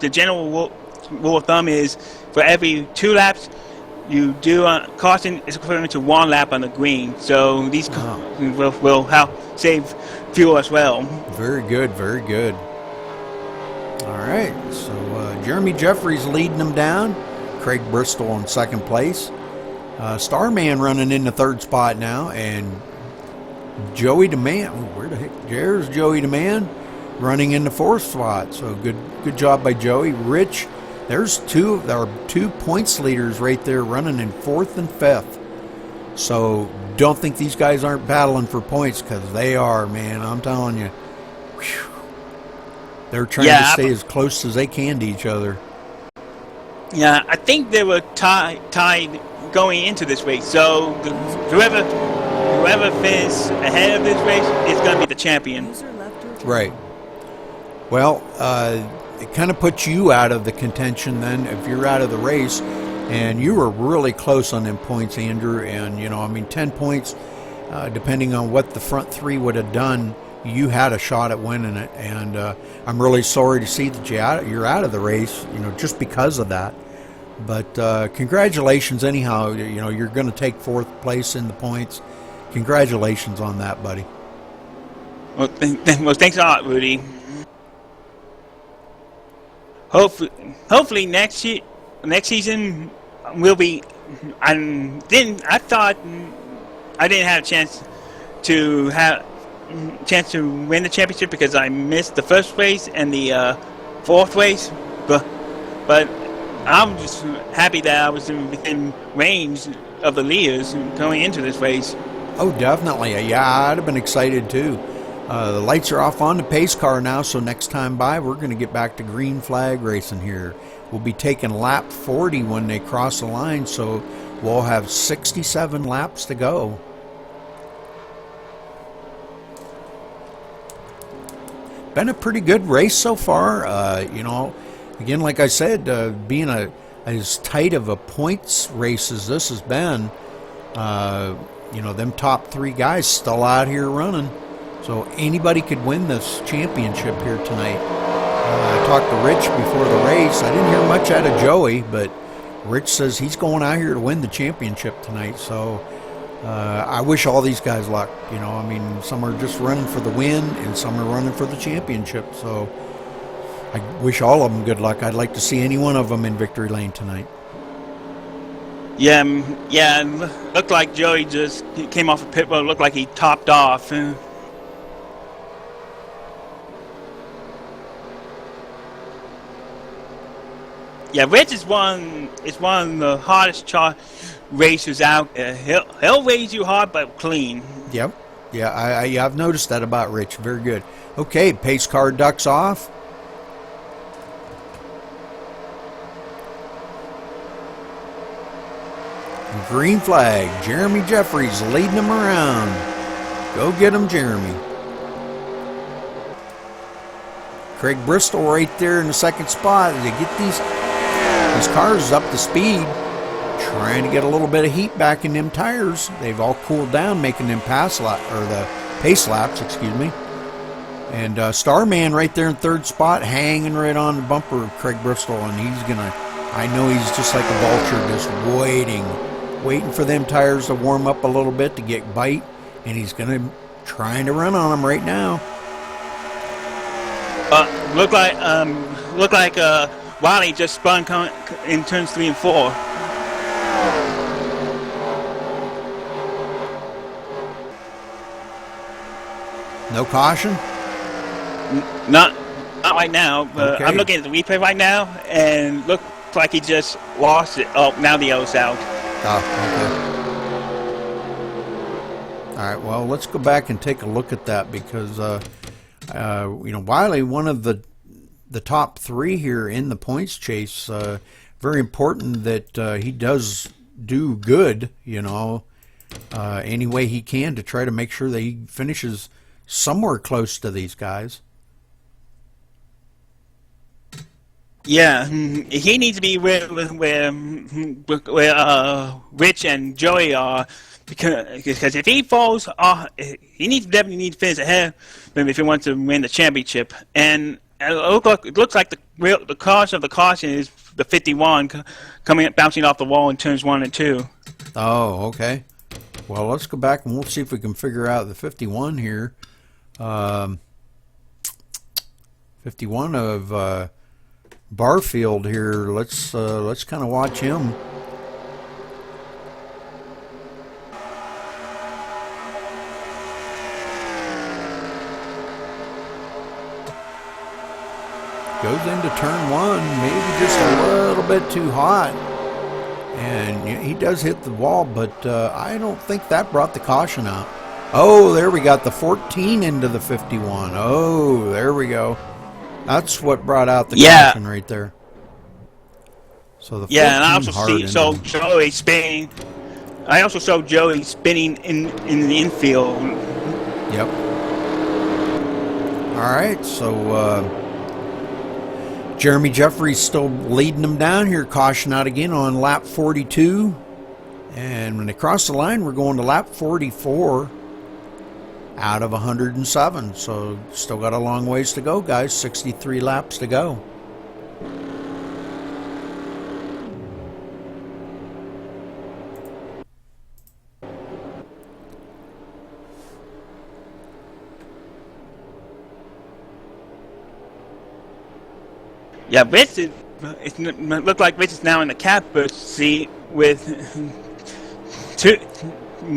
the general rule of thumb is for every 2 laps you do caution is equivalent to 1 lap on the green. So these will help save fuel as well. Very good, very good. All right, so Jeremy Jeffries leading them down. Craig Bristol in second place. Starman running in the 3rd spot now, and Joey DeMann. Where the heck? There's Joey DeMann running in the 4th spot. So good job by Joey. Rich, there's two points leaders right there running in 4th and 5th. So don't think these guys aren't battling for points, because they are, man. I'm telling you. Whew. They're trying to stay as close as they can to each other. Yeah, I think they were tied going into this race. So whoever finishes ahead of this race is going to be the champion. Right. Well, it kind of puts you out of the contention then if you're out of the race, and you were really close on them points, Andrew. And 10 points, depending on what the front 3 would have done, you had a shot at winning it. And I'm really sorry to see that you're out of the race, just because of that. But congratulations anyhow. You're going to take 4th place in the points. Congratulations on that, buddy. Well, thanks a lot, Rudy. Hopefully next season will be. I thought I didn't have a chance to win the championship because I missed the 1st race and the 4th race, but I'm just happy that I was within range of the leaders going into this race. Oh, definitely. Yeah, I'd have been excited too. The lights are off on the pace car now, so next time by, we're going to get back to green flag racing here. We'll be taking lap 40 when they cross the line, so we'll have 67 laps to go. Been a pretty good race so far. Again, like I said, being as tight of a points race as this has been, You know, them top 3 guys still out here running. So anybody could win this championship here tonight. I talked to Rich before the race. I didn't hear much out of Joey, but Rich says he's going out here to win the championship tonight. So I wish all these guys luck. You know, I mean, some are just running for the win and some are running for the championship. So I wish all of them good luck. I'd like to see any one of them in victory lane tonight. Yeah, looked like Joey just came off a pit road. Looked like he topped off. Yeah, Rich is one of the hardest racers out. He'll race you hard but clean. Yep. Yeah, I've noticed that about Rich. Very good. Okay, pace car ducks off. Green flag. Jeremy Jeffries leading him around. Go get him, Jeremy. Craig Bristol right there in the second spot. They get these cars up to speed, trying to get a little bit of heat back in them tires. They've all cooled down, making them pace laps, excuse me. And Starman right there in third spot, hanging right on the bumper of Craig Bristol, and I know he's just like a vulture, just waiting for them tires to warm up a little bit to get bite, and he's trying to run on them right now. Look like Wiley just spun in turns 3 and 4. No caution? Not right now. Okay. I'm looking at the replay right now, and looks like he just lost it. Oh, now the yellow's out. Oh, okay. All right, well, let's go back and take a look at that because, you know, Wiley, one of the top 3 here in the points chase, very important that he does do good, you know, any way he can to try to make sure that he finishes somewhere close to these guys. Yeah, he needs to be where Rich and Joey are, because if he falls off, he definitely needs to finish ahead of him if he wants to win the championship. And it looks like the cause of the caution is the 51 bouncing off the wall in turns 1 and 2. Oh, okay. Well, let's go back and we'll see if we can figure out the 51 here. 51 of Barfield here. Let's kind of watch him. Goes into turn 1, maybe just a little bit too hot, and he does hit the wall, but I don't think that brought the caution out. Oh, there we got the 14 into the 51. Oh, there we go. That's what brought out the caution right there. So the 14 and I also saw Joey spinning. I also saw Joey spinning in the infield. Yep. All right, so Jeremy Jeffries still leading them down here. Caution out again on lap 42. And when they cross the line, we're going to lap 44 out of 107. So still got a long ways to go, guys. 63 laps to go. Yeah, Rich it looked like Rich is now in the catbird seat with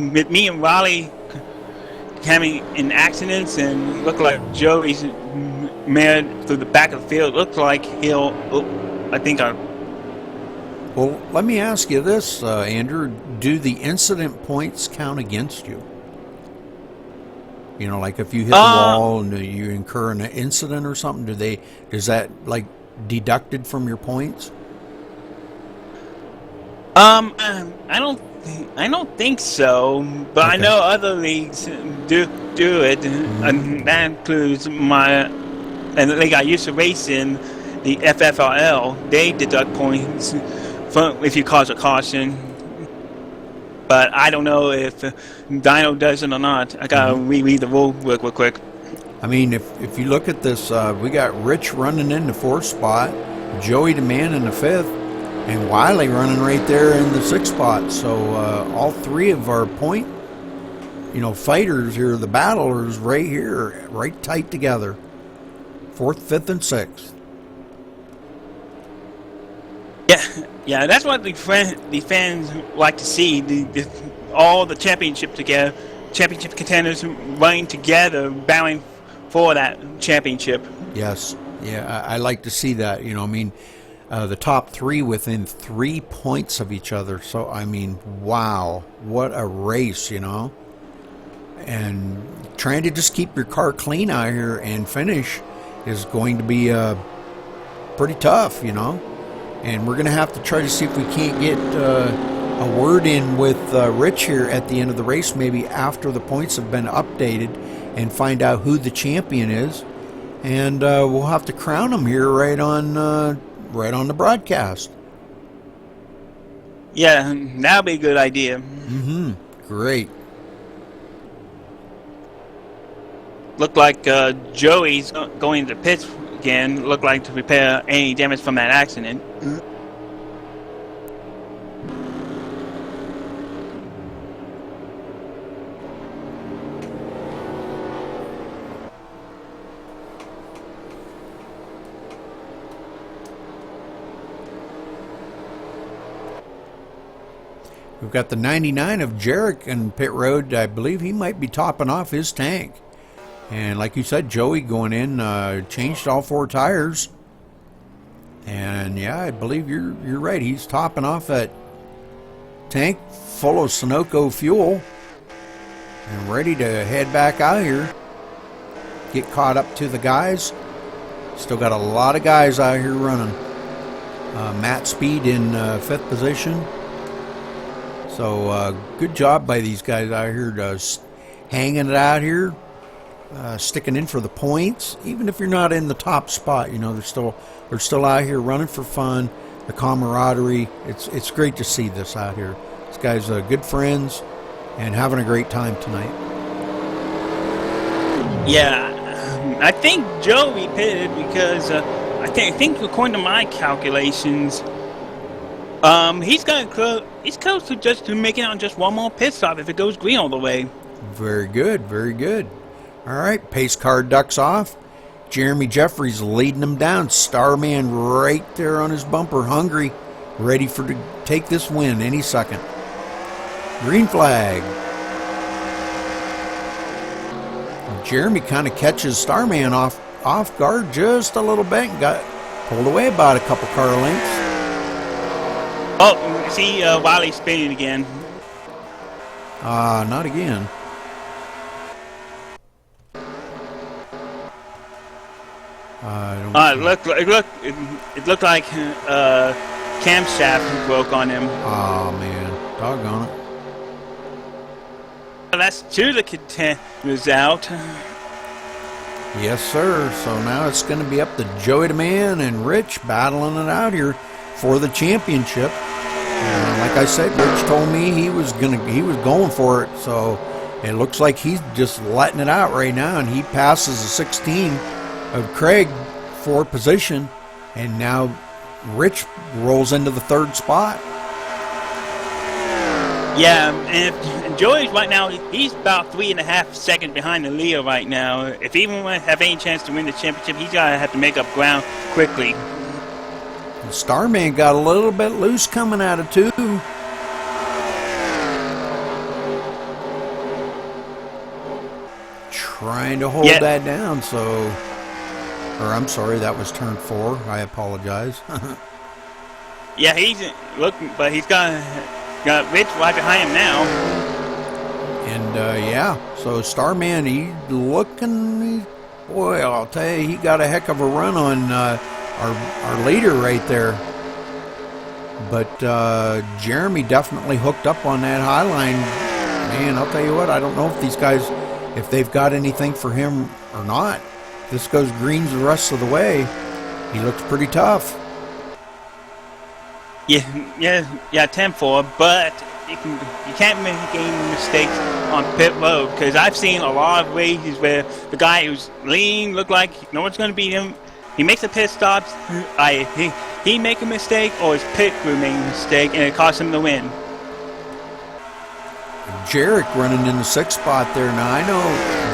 me and Raleigh having in accidents, and looked like Joey's mad through the back of the field. Looked like he'll, Well, let me ask you this, Andrew. Do the incident points count against you? You know, like if you hit the wall and you incur an incident or something, is that like deducted from your points? I don't think so, but okay. I know other leagues do it, and that includes and the league I used to race in, the FFRL. They deduct points if you cause a caution. but I don't know if Dyno does it or not. I gotta reread the rule book real quick. I mean, if you look at this, we got Rich running in the 4th spot, Joey the Man in the 5th, and Wiley running right there in the 6th spot. So all 3 of our point, fighters here, the battlers right here, right tight together. 4th, 5th, and 6th. Yeah, that's what the fans like to see. All the championship contenders running together, battling for that championship. Yes, yeah, I like to see that. The top 3 within 3 points of each other. So wow, what a race, And trying to just keep your car clean out here and finish is going to be pretty tough, And we're going to have to try to see if we can't get a word in with Rich here at the end of the race, maybe after the points have been updated, and find out who the champion is. And we'll have to crown him here right on the broadcast. Yeah, that'll be a good idea. Great. Looked like Joey's going to the pits again. Looked like to repair any damage from that accident. We've got the 99 of Jarek in pit road. I believe he might be topping off his tank. And like you said, Joey going in, changed all 4 tires. And yeah, I believe you're right. He's topping off that tank full of Sunoco fuel and ready to head back out here. Get caught up to the guys. Still got a lot of guys out here running. Matt Speed in 5th position. So good job by these guys out here, just hanging it out here, sticking in for the points. Even if you're not in the top spot, they're still out here running for fun. The camaraderie, it's great to see this out here. These guys are good friends and having a great time tonight. Yeah, I think Joey pitted because I think according to my calculations. He's close to just making it on just one more pit stop if it goes green all the way. Very good, very good. All right, pace car ducks off. Jeremy Jeffries leading him down. Starman right there on his bumper, hungry, ready to take this win any second. Green flag. Jeremy kind of catches Starman off guard just a little bit and got pulled away about a couple car lengths. Oh, see Wiley spinning again. Not again. It looked like camshaft broke on him. Oh man, doggone it. That's 2 of the contenders out. Yes, sir. So now it's going to be up to Joey the Man and Rich battling it out here for the championship. Like I said, Rich told me he was going for it. So it looks like he's just letting it out right now, and he passes the 16 of Craig for position, and now Rich rolls into the 3rd spot. Yeah, and Joey's right now, he's about 3.5 seconds behind the leader right now. If he even want to have any chance to win the championship, he's got to have to make up ground quickly. The Starman got a little bit loose coming out of 2. Trying to hold that down, I'm sorry, that was turn 4. I apologize. Yeah, he's looking, but he's got Rich right behind him now. And so Starman, he's looking. Boy, I'll tell you, he got a heck of a run on our leader right there. But Jeremy definitely hooked up on that high line. Man, I'll tell you what, I don't know if these guys, if they've got anything for him or not. This goes greens the rest of the way. He looks pretty tough. Yeah, 10-4, but you can't make any mistakes on pit road, because I've seen a lot of races where the guy who's lean look like no one's going to beat him. He makes a pit stop, he make a mistake, or his pit crew make a mistake, and it costs him the win. Jarek running in the 6th spot there. Now I know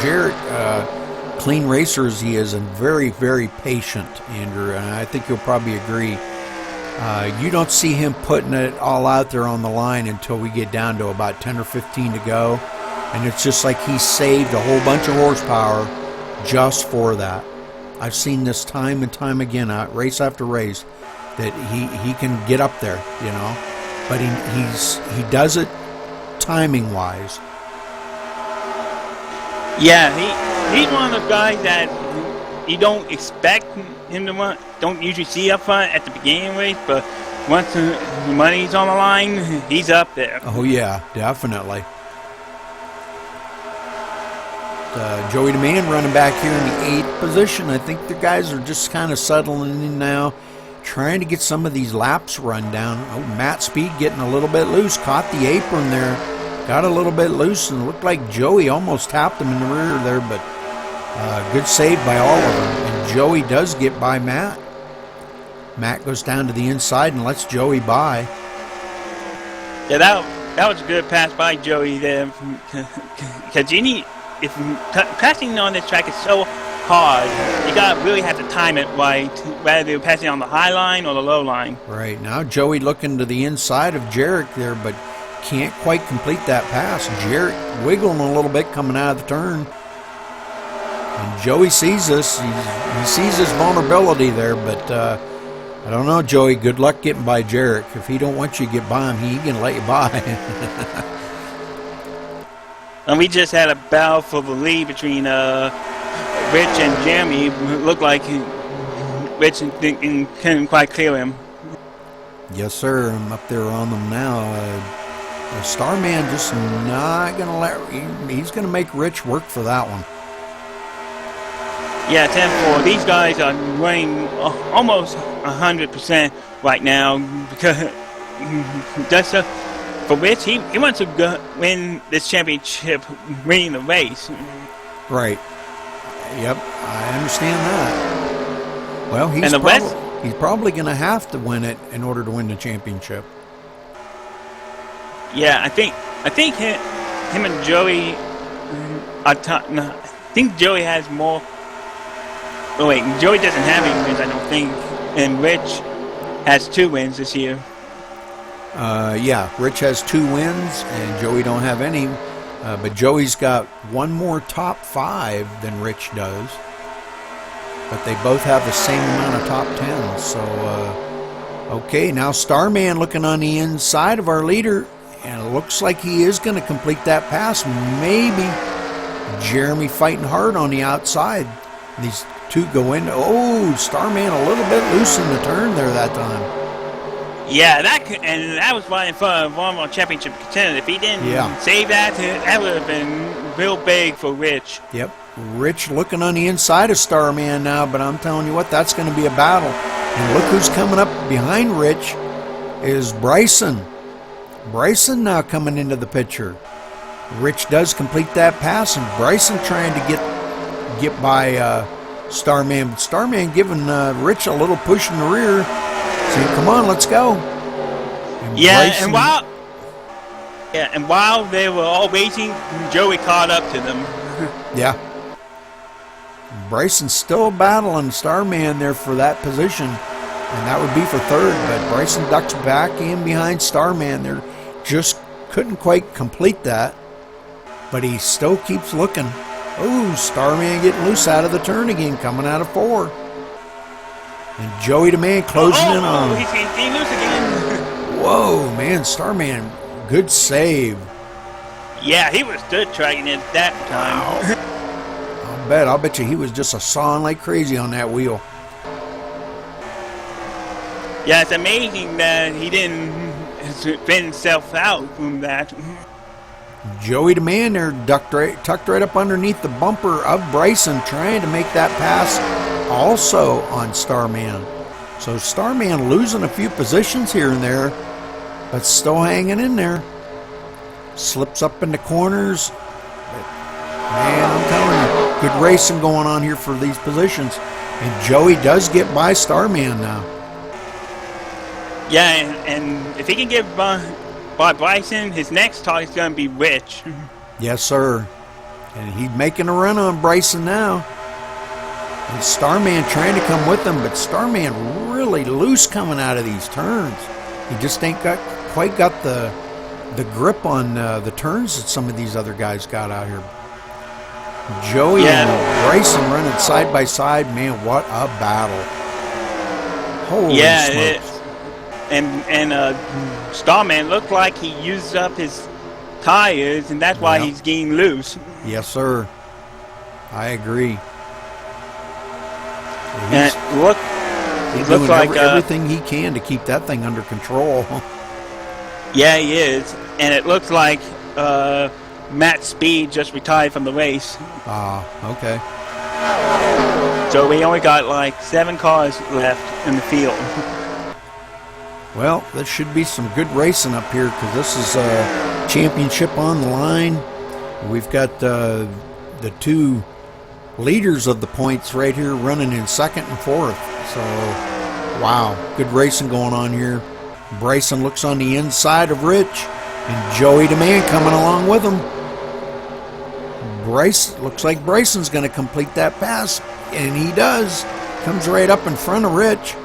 Jarek, clean racer as he is, and very, very patient, Andrew, and I think you'll probably agree. You don't see him putting it all out there on the line until we get down to about 10 or 15 to go, and it's just like he saved a whole bunch of horsepower just for that. I've seen this time and time again, race after race, that he can get up there, you know, but he does it timing wise. Yeah, he's one of those guys that you don't expect him to run, don't usually see up front at the beginning of the race, but once the money's on the line, he's up there. Oh yeah, definitely. Joey DeMann running back here in the 8th position. I think the guys are just kind of settling in now, trying to get some of these laps run down. Oh, Matt Speed getting a little bit loose, caught the apron there, got a little bit loose, and it looked like Joey almost tapped him in the rear there, but good save by all of them. And Joey does get by Matt. Matt goes down to the inside and lets Joey by. Yeah, that was a good pass by Joey there, because you need, if passing on this track is so hard, you gotta really have to time it right, whether you're passing on the high line or the low line. Right, now Joey looking to the inside of Jarek there, but can't quite complete that pass. Jarek wiggling a little bit coming out of the turn. And Joey sees this. He sees his vulnerability there, but I don't know, Joey. Good luck getting by Jarek. If he don't want you to get by him, he can let you by. And we just had a battle for the lead between Rich and Jeremy. It looked like Rich couldn't quite clear him. Yes, sir. I'm up there on them now. Starman just not going to let... He's going to make Rich work for that one. Yeah, 10-4. These guys are running almost 100% right now, because that's for Rich, he wants to win this championship, winning the race. Right. Yep, I understand that. Well, he's probably going to have to win it in order to win the championship. Yeah, I think him and Joey are I think Joey has more. Oh wait, Joey doesn't have any wins, I don't think, and Rich has 2 wins this year. Yeah, Rich has 2 wins, and Joey don't have any. But Joey's got 1 more top 5 than Rich does. But they both have the same amount of top 10. So, okay, now Starman looking on the inside of our leader, and it looks like he is going to complete that pass. Maybe Jeremy fighting hard on the outside. These 2 go in. Oh, Starman a little bit loose in the turn there that time. Yeah, that was right in front of one of our championship contenders. If he didn't save that, that would have been real big for Rich. Yep, Rich looking on the inside of Starman now, but I'm telling you what, that's going to be a battle. And look who's coming up behind Rich is Bryson. Bryson now coming into the picture. Rich does complete that pass, and Bryson trying to get by Starman. But Starman giving Rich a little push in the rear. Saying, come on, let's go. And Bryson, and while they were all waiting, Joey caught up to them. Yeah. Bryson's still battling Starman there for that position, and that would be for 3rd, but Bryson ducks back in behind Starman there. Just couldn't quite complete that, but he still keeps looking. Oh, Starman getting loose out of the turn again, coming out of 4. And Joey DeMann closing in on him. He's getting loose again. Whoa, man, Starman, good save. Yeah, he was good trying it that time. Wow. I'll bet you he was just a sawing like crazy on that wheel. Yeah, it's amazing that he didn't spin himself out from that. Joey DeMann there tucked right up underneath the bumper of Bryson, trying to make that pass also on Starman. So Starman losing a few positions here and there, but still hanging in there. slips up in the corners. But, man, I'm telling you, good racing going on here for these positions. And Joey does get by Starman now. Yeah, and if he can get by Bryson, his next target is going to be Rich. Yes, sir. And he's making a run on Bryson now. And Starman trying to come with him, but Starman really loose coming out of these turns. He just ain't quite got the grip on the turns that some of these other guys got out here. Joey and Bryson running side by side. Man, what a battle. Holy smokes. And Starman looked like he used up his tires, and that's why he's getting loose. Yes, sir. I agree. He's doing everything he can to keep that thing under control. Yeah, he is. And it looks like Matt Speed just retired from the race. Okay. So we only got like 7 cars left in the field. Well, there should be some good racing up here because this is a championship on the line. We've got the 2 leaders of the points right here running in 2nd and 4th. So, wow, good racing going on here. Bryson looks on the inside of Rich, and Joey DeMann coming along with him. Looks like Bryson's going to complete that pass, and he does. Comes right up in front of Rich.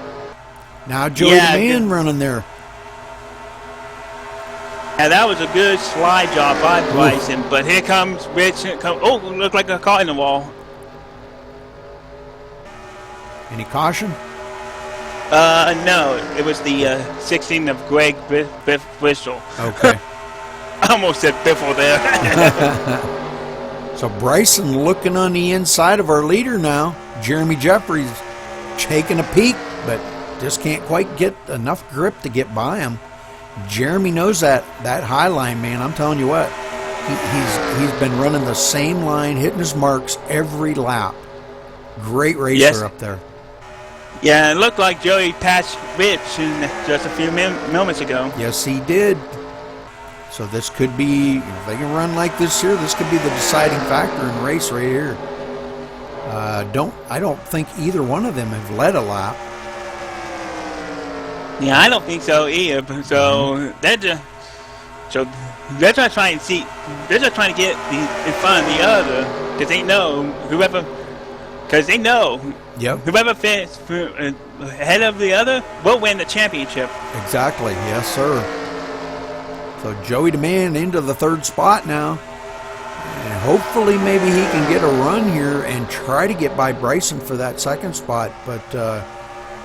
Now Joey DeMann running there. And that was a good slide job by Bryson, but here comes Rich. Looked like a car in the wall. Any caution? No, it was the 16 of Greg Bristol. Okay. I almost said Biffle there. So Bryson looking on the inside of our leader now. Jeremy Jeffries taking a peek, but just can't quite get enough grip to get by him. Jeremy knows that high line, man. I'm telling you what, he's been running the same line, hitting his marks every lap. Great racer up there. Yeah, it looked like Joey passed Rich just a few moments ago. Yes, he did. So this could be, if they can run like this here, this could be the deciding factor in the race right here. I don't think either one of them have led a lap. Yeah, I don't think so either. So they're just trying to see. They're just trying to get in front of the other because they know whoever fits ahead of the other will win the championship. Exactly. Yes, sir. So Joey DeMann into the 3rd spot now. And hopefully maybe he can get a run here and try to get by Bryson for that 2nd spot. But,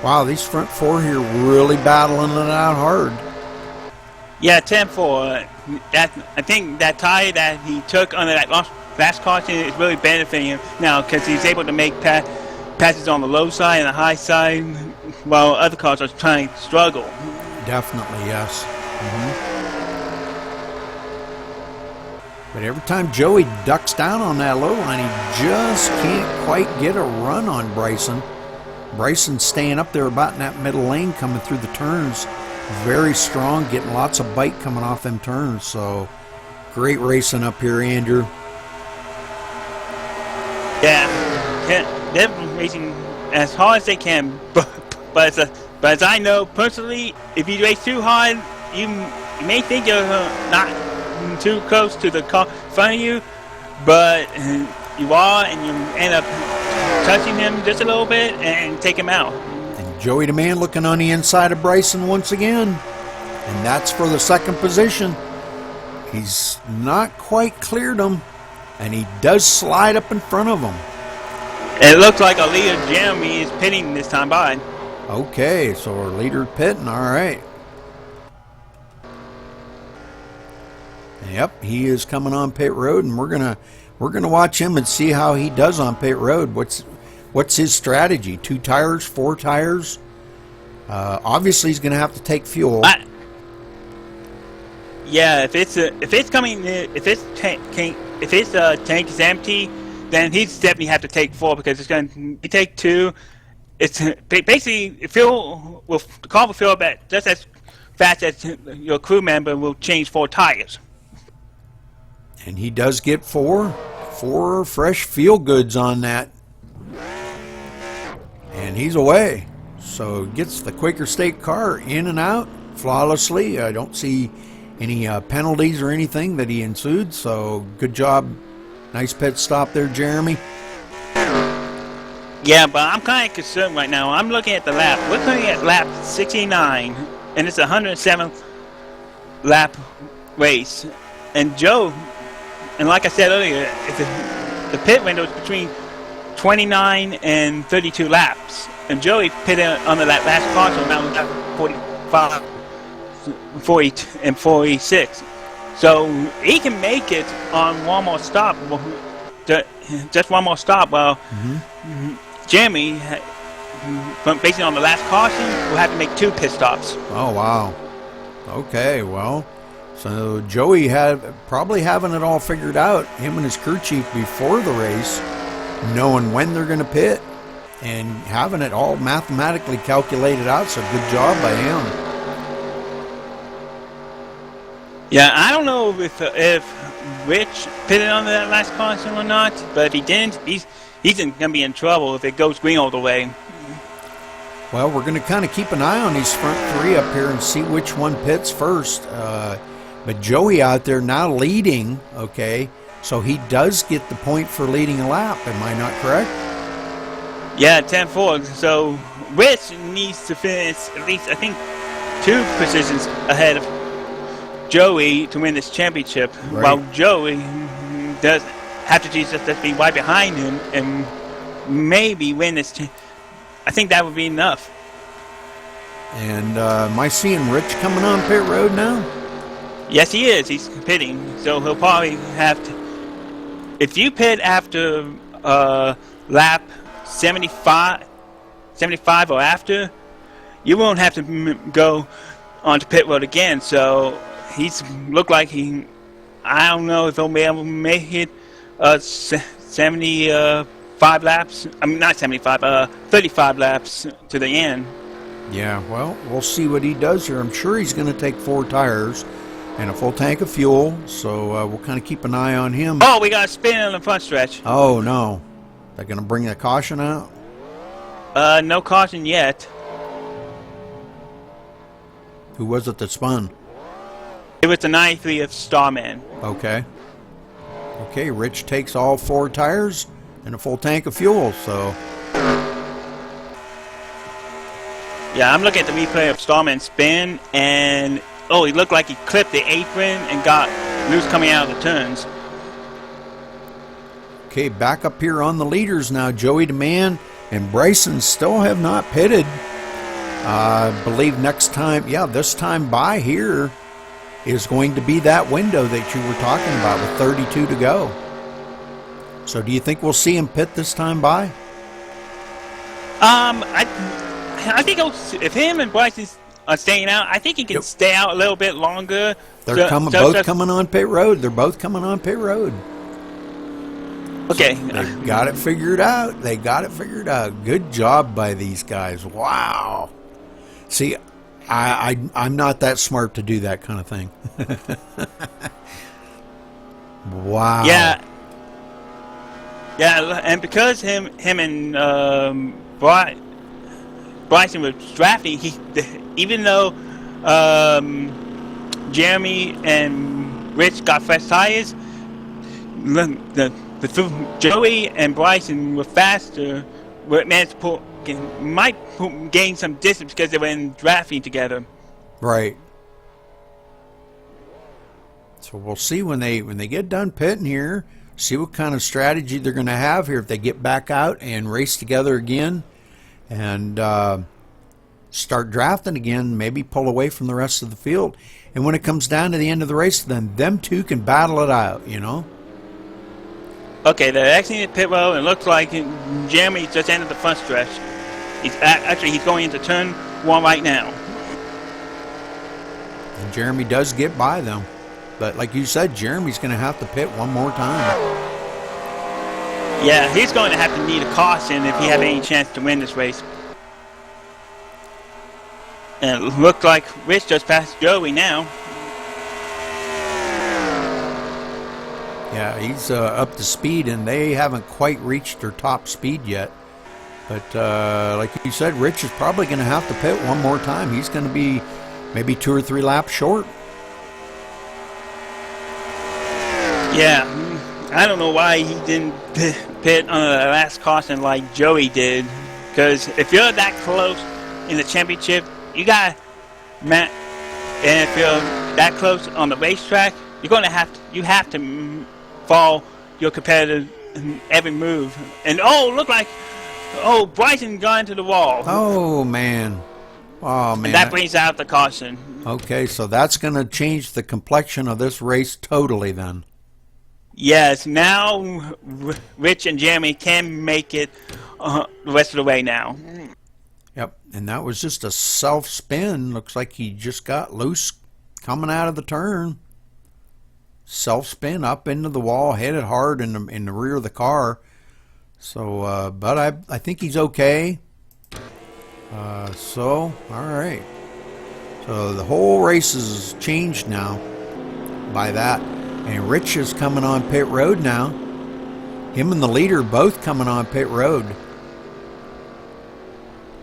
wow, these front 4 here really battling it out hard. Yeah, 10-4. I think that tire that he took under that last caution is really benefiting him now because he's able to make passes on the low side and the high side while other cars are trying to struggle. Definitely, yes. But every time Joey ducks down on that low line, he just can't quite get a run on Bryson. Bryson's staying up there about in that middle lane coming through the turns. Very strong, getting lots of bite coming off them turns. So, great racing up here, Andrew. Yeah, they're racing as hard as they can. But as I know personally, if you race too hard, you may think you're not too close to the car in front of you, but you are, and you end up touching him just a little bit and take him out. And Joey DeMann looking on the inside of Bryson once again, and that's for the 2nd position. He's not quite cleared him, and he does slide up in front of him. It looks like our leader Jeremy is pitting this time by. Okay, so our leader pitting, all right. Yep, he is coming on pit road, and we're gonna watch him and see how he does on pit road. What's his strategy? 2 tires, 4 tires? Obviously, he's gonna have to take fuel. Yeah, if his tank is empty, then he's definitely have to take 4 because it's going to take 2. It's basically the car will fill up at just as fast as your crew member will change 4 tires. And he does get four fresh feel goods on that. And he's away. So gets the Quaker State car in and out flawlessly. I don't see any penalties or anything that he ensued. So good job. Nice pit stop there, Jeremy. Yeah, but I'm kind of concerned right now. I'm looking at the lap. We're looking at lap 69, and it's a 107th lap race. And Joe, and like I said earlier, the pit window is between 29 and 32 laps. And Joey pitted on the last caution around lap 45, 40, and 46. So he can make it on one more stop. Just one more stop. Well, Jeremy, basically on the last caution, will have to make 2 pit stops. Oh, wow. Okay, well, so Joey probably having it all figured out, him and his crew chief before the race, knowing when they're going to pit and having it all mathematically calculated out. So good job by him. Yeah, I don't know if Rich pitted on that last caution or not, but if he didn't, he's going to be in trouble if it goes green all the way. Well, we're going to kind of keep an eye on these front 3 up here and see which one pits first. But Joey out there now leading, okay, so he does get the point for leading a lap. Am I not correct? Yeah, 10-4. So Rich needs to finish at least, I think, 2 positions ahead of Joey to win this championship, right, while Joey does have to just be right behind him and maybe win this. I think that would be enough. And am I seeing Rich coming on pit road now? Yes, he is. He's pitting, so he'll probably have to. If you pit after lap 75 or after, you won't have to go onto pit road again. So he's look like he. I don't know if he'll be able to make it 75 laps. I mean, not 75. 35 laps to the end. Yeah, well, we'll see what he does here. I'm sure he's going to take 4 tires and a full tank of fuel, so we'll kind of keep an eye on him. Oh, we got a spin on the front stretch. Oh, no. They're going to bring the caution out? No caution yet. Who was it that spun? It was the 93 of Starman. Okay. Okay, Rich takes all 4 tires and a full tank of fuel, so... Yeah, I'm looking at the replay of Starman spin, and he looked like he clipped the apron and got loose coming out of the turns. Okay, back up here on the leaders now. Joey DeMann and Bryson still have not pitted. I believe next time, this time by here is going to be that window that you were talking about with 32 to go. So do you think we'll see him pit this time by? I think if him and Bryson are staying out, I think he can stay out a little bit longer. They're both coming on pit road. They're both coming on pit road. Okay. So they got it figured out. Good job by these guys. Wow. See, I'm not that smart to do that kind of thing. Wow. Yeah, and because him and Bryson was drafting, even though Jeremy and Rich got fresh tires, Joey and Bryson were faster. Managed to gain some distance because they were in drafting together. Right. So we'll see when they get done pitting here. See what kind of strategy they're going to have here if they get back out and race together again, and start drafting again. Maybe pull away from the rest of the field. And when it comes down to the end of the race, then them two can battle it out. You know. Okay, they're exiting the pit road, and it looks like Jeremy just entered the front stretch. He's going into turn 1 right now. And Jeremy does get by them. But like you said, Jeremy's going to have to pit one more time. Yeah, he's going to have to need a caution if he has any chance to win this race. And it looked like Rich just passed Joey now. Yeah, he's up to speed, and they haven't quite reached their top speed yet. But like you said, Rich is probably going to have to pit one more time. He's going to be maybe 2 or 3 laps short. Yeah, I don't know why he didn't pit on the last caution like Joey did. Because if you're that close in the championship, you got Matt, and if you're that close on the racetrack, you have to follow your competitor in every move. And Bryson got into the wall. Oh man. And that brings out the caution. Okay, so that's going to change the complexion of this race totally then. Yes, now Rich and Jeremy can make it the rest of the way now. Yep, and that was just a self-spin. Looks like he just got loose coming out of the turn. Self-spin up into the wall, hit it hard in the rear of the car. So, but I think he's okay. All right. So the whole race is changed now by that. And Rich is coming on pit road now. Him and the leader both coming on pit road.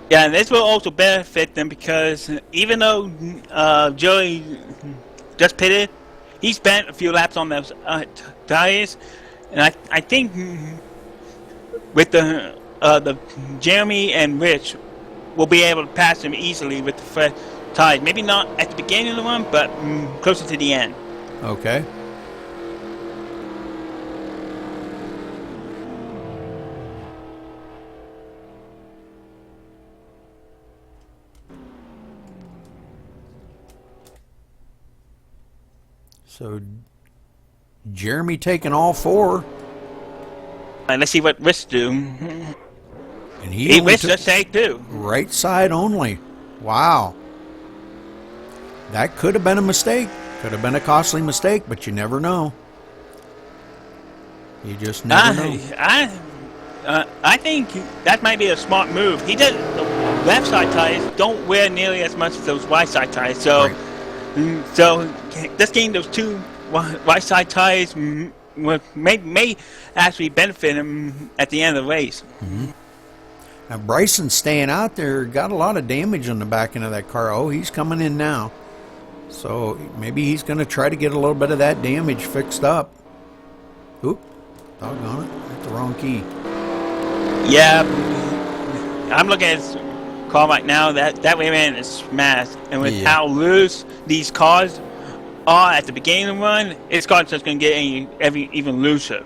Yeah, and this will also benefit them because even though Joey just pitted, he spent a few laps on those tires, and I think with the Jeremy and Rich will be able to pass him easily with the fresh tires. Maybe not at the beginning of the run, but closer to the end. Okay. So Jeremy taking all 4. Let's see what Rich do. And he Rich just take 2. Right side only. Wow. That could have been a mistake. Could have been a costly mistake, but you never know. You just never know. I think that might be a smart move. The left side tires don't wear nearly as much as those right side tires. So, right. So just getting those 2 right side tires may actually benefit him at the end of the race. Mm-hmm. Now Bryson staying out there got a lot of damage on the back end of that car. Oh, he's coming in now. So maybe he's going to try to get a little bit of that damage fixed up. Oop, doggone it, hit the wrong key. Yeah, I'm looking at his car right now. That rear end is smashed, and with how loose these cars are at the beginning of the run, his car's just going to get even looser.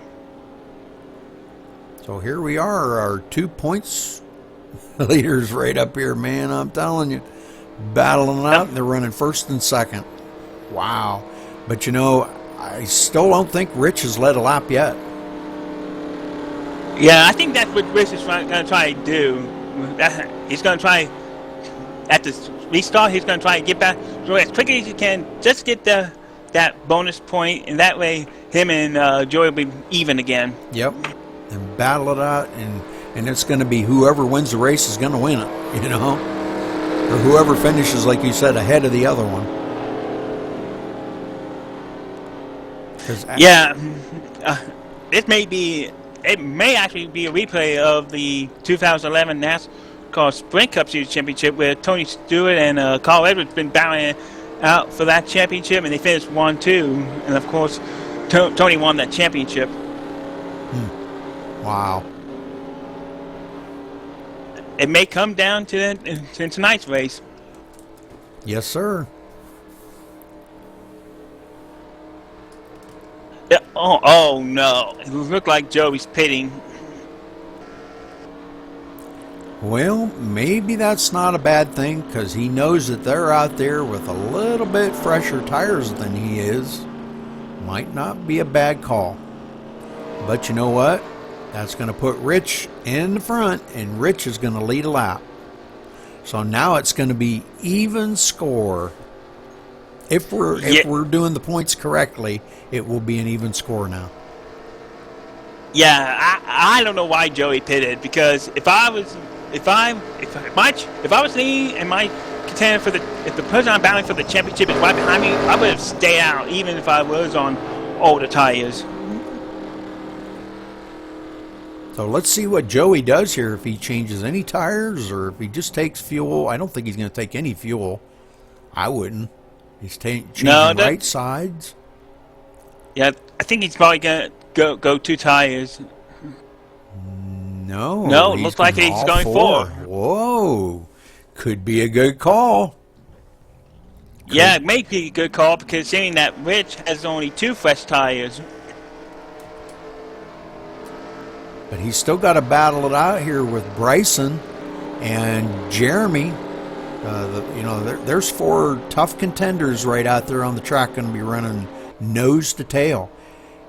So here we are, our 2 points leaders right up here, man. I'm telling you, battling it out, and they're running first and second. Wow. But you know, I still don't think Rich has led a lap yet. Yeah, I think that's what Rich is going to try to do. He's going to try, at the restart, he's going to try to get back as quickly as he can, just get that bonus point, and that way him and Joey will be even again. Yep, and battle it out, and it's going to be whoever wins the race is going to win it, you know? Or whoever finishes, like you said, ahead of the other one. It may actually be a replay of the 2011 NASCAR Sprint Cup Series Championship where Tony Stewart and Carl Edwards been battling out for that championship, and they finished 1-2, and of course Tony won that championship. Wow. It may come down to tonight's race. Yes, sir. Yeah, oh no. It looked like Joey's pitting. Well, maybe that's not a bad thing because he knows that they're out there with a little bit fresher tires than he is. Might not be a bad call. But you know what? That's going to put Rich in the front, and Rich is going to lead a lap. So now it's going to be even score. If we're doing the points correctly, it will be an even score now. Yeah, I don't know why Joey pitted, because if I was leading and my contender if the person I'm battling for the championship is right behind me, I would have stayed out even if I was on older tires. So let's see what Joey does here, if he changes any tires or if he just takes fuel. I don't think he's going to take any fuel. I wouldn't. He's changing right sides. Yeah, I think he's probably going to go 2 tires. No, it looks like he's going 4. Whoa. Could be a good call. Yeah, it may be a good call because seeing that Rich has only 2 fresh tires. But he's still got to battle it out here with Bryson and Jeremy. There's 4 tough contenders right out there on the track going to be running nose to tail.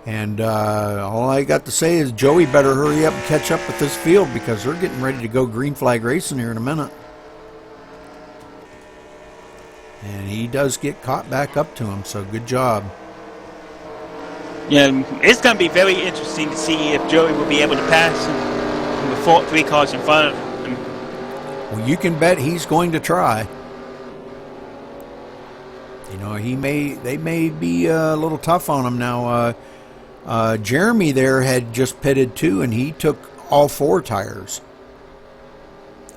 And all I got to say is Joey better hurry up and catch up with this field because they're getting ready to go green flag racing here in a minute. And he does get caught back up to him, so good job. Yeah, it's going to be very interesting to see if Joey will be able to pass the 3 cars in front of him. Well, you can bet he's going to try. They may be a little tough on him now. Jeremy there had just pitted too, and he took all 4 tires.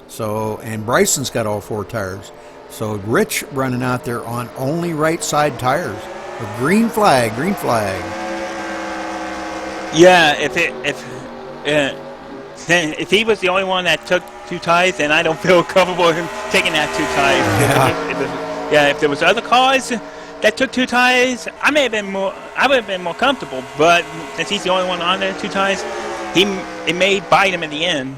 So, and Bryson's got all 4 tires. So Rich running out there on only right side tires. A green flag. Yeah, if he was the only one that took 2 tires, then I don't feel comfortable with him taking that 2 tires. Yeah. If there was other cars that took 2 tires, I would have been more comfortable. But since he's the only one on there 2 tires, it may bite him in the end.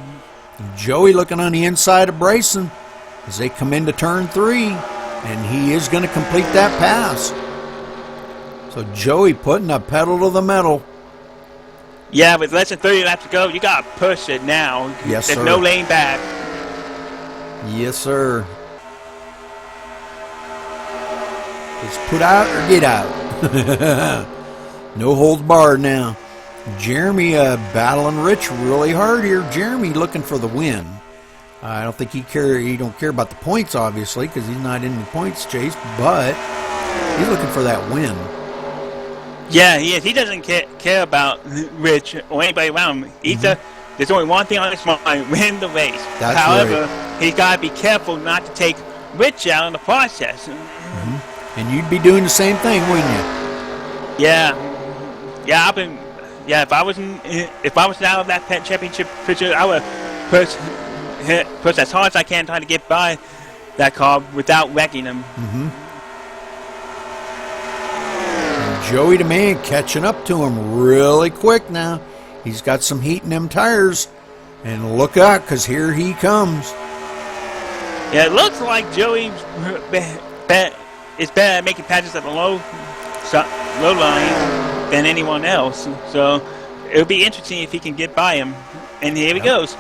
Joey looking on the inside of Bryson as they come into turn 3, and he is going to complete that pass. So Joey putting a pedal to the metal. Yeah, with less than 30 laps to go, you got to push it now. Yes, sir. There's no lane back. Yes, sir. It's put out or get out. No holds barred now. Jeremy battling Rich really hard here. Jeremy looking for the win. I don't think he don't care about the points, obviously, because he's not in the points chase, but he's looking for that win. Yeah, he is. He doesn't care about Rich or anybody around him. There's only one thing on his mind: win the race. That's However, right. He's got to be careful not to take Rich out in the process. And you'd be doing the same thing, wouldn't you? Yeah. If I was out of that championship picture, I would push as hard as I can, trying to get by that car without wrecking him. Joey the man catching up to him really quick now. He's got some heat in them tires. And look out, because here he comes. Yeah, it looks like Joey is better at making patches at the low line than anyone else. So it'll be interesting if he can get by him. And here he goes.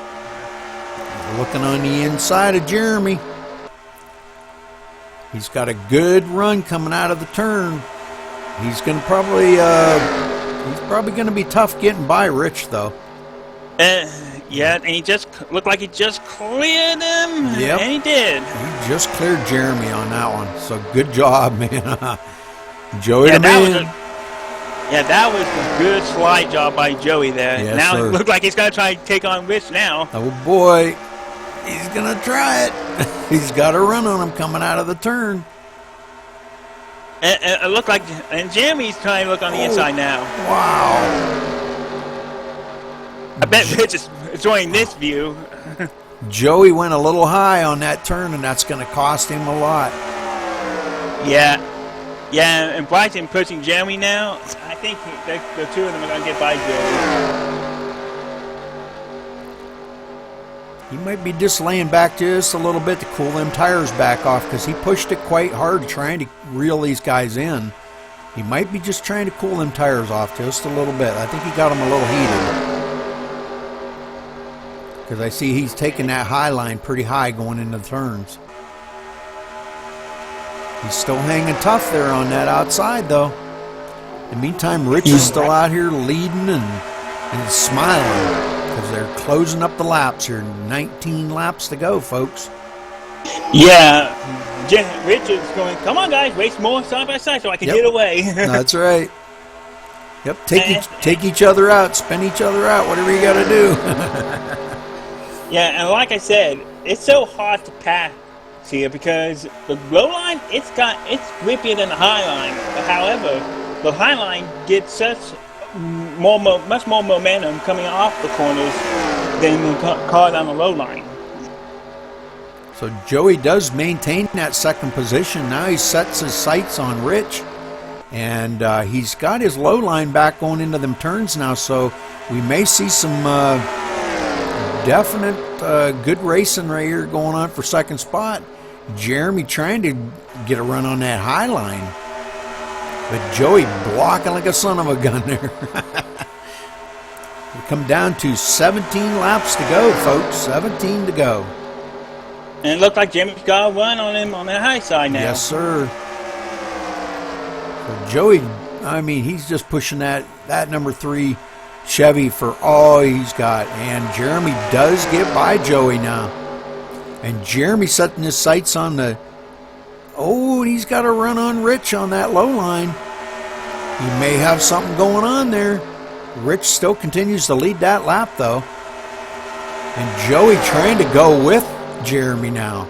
Looking on the inside of Jeremy. He's got a good run coming out of the turn. He's going to probably going to be tough getting by Rich, though. Yeah, and he just looked like he just cleared him. Yep. And he did. He just cleared Jeremy on that one. So good job, man. Joey the man. That was a good slide job by Joey there. Yes, now sir. it looks like he's going to try to take on Rich now. Oh, boy. He's going to try it. He's got a run on him coming out of the turn. And it looked like, and Jeremy's trying to look on the inside now. Wow. I bet Rich is enjoying this view. Joey went a little high on that turn, and that's going to cost him a lot. Yeah, and Bryson pushing Jeremy now. I think the 2 of them are going to get by Joey. He might be just laying back just a little bit to cool them tires back off because he pushed it quite hard trying to reel these guys in. He might be just trying to cool them tires off just a little bit. I think he got them a little heated. Because I see he's taking that high line pretty high going into the turns. He's still hanging tough there on that outside, though. In the meantime, Rich is still out here leading and smiling. Because they're closing up the laps here. 19 laps to go, folks. Yeah. Rich is going, come on, guys, race more side by side so I can get away. That's right. Yep, take each other out, spin each other out, whatever you got to do. Yeah, and like I said, it's so hard to pass here because the low line, it's grippier than the high line. But however, the high line gets much more momentum coming off the corners than the cars on the low line. So Joey does maintain that second position. Now he sets his sights on Rich, and he's got his low line back going into them turns now. So we may see some definite good racing right here going on for second spot. Jeremy trying to get a run on that high line, but Joey blocking like a son of a gun there. We come down to 17 laps to go, folks. 17 to go. And it looked like Jeremy's got a run on him on the high side now. Yes, sir. So Joey, I mean, he's just pushing that number 3 Chevy for all he's got. And Jeremy does get by Joey now. And Jeremy setting his sights on the... Oh, he's got a run on Rich on that low line. He may have something going on there. Rich still continues to lead that lap, though. And Joey trying to go with Jeremy now.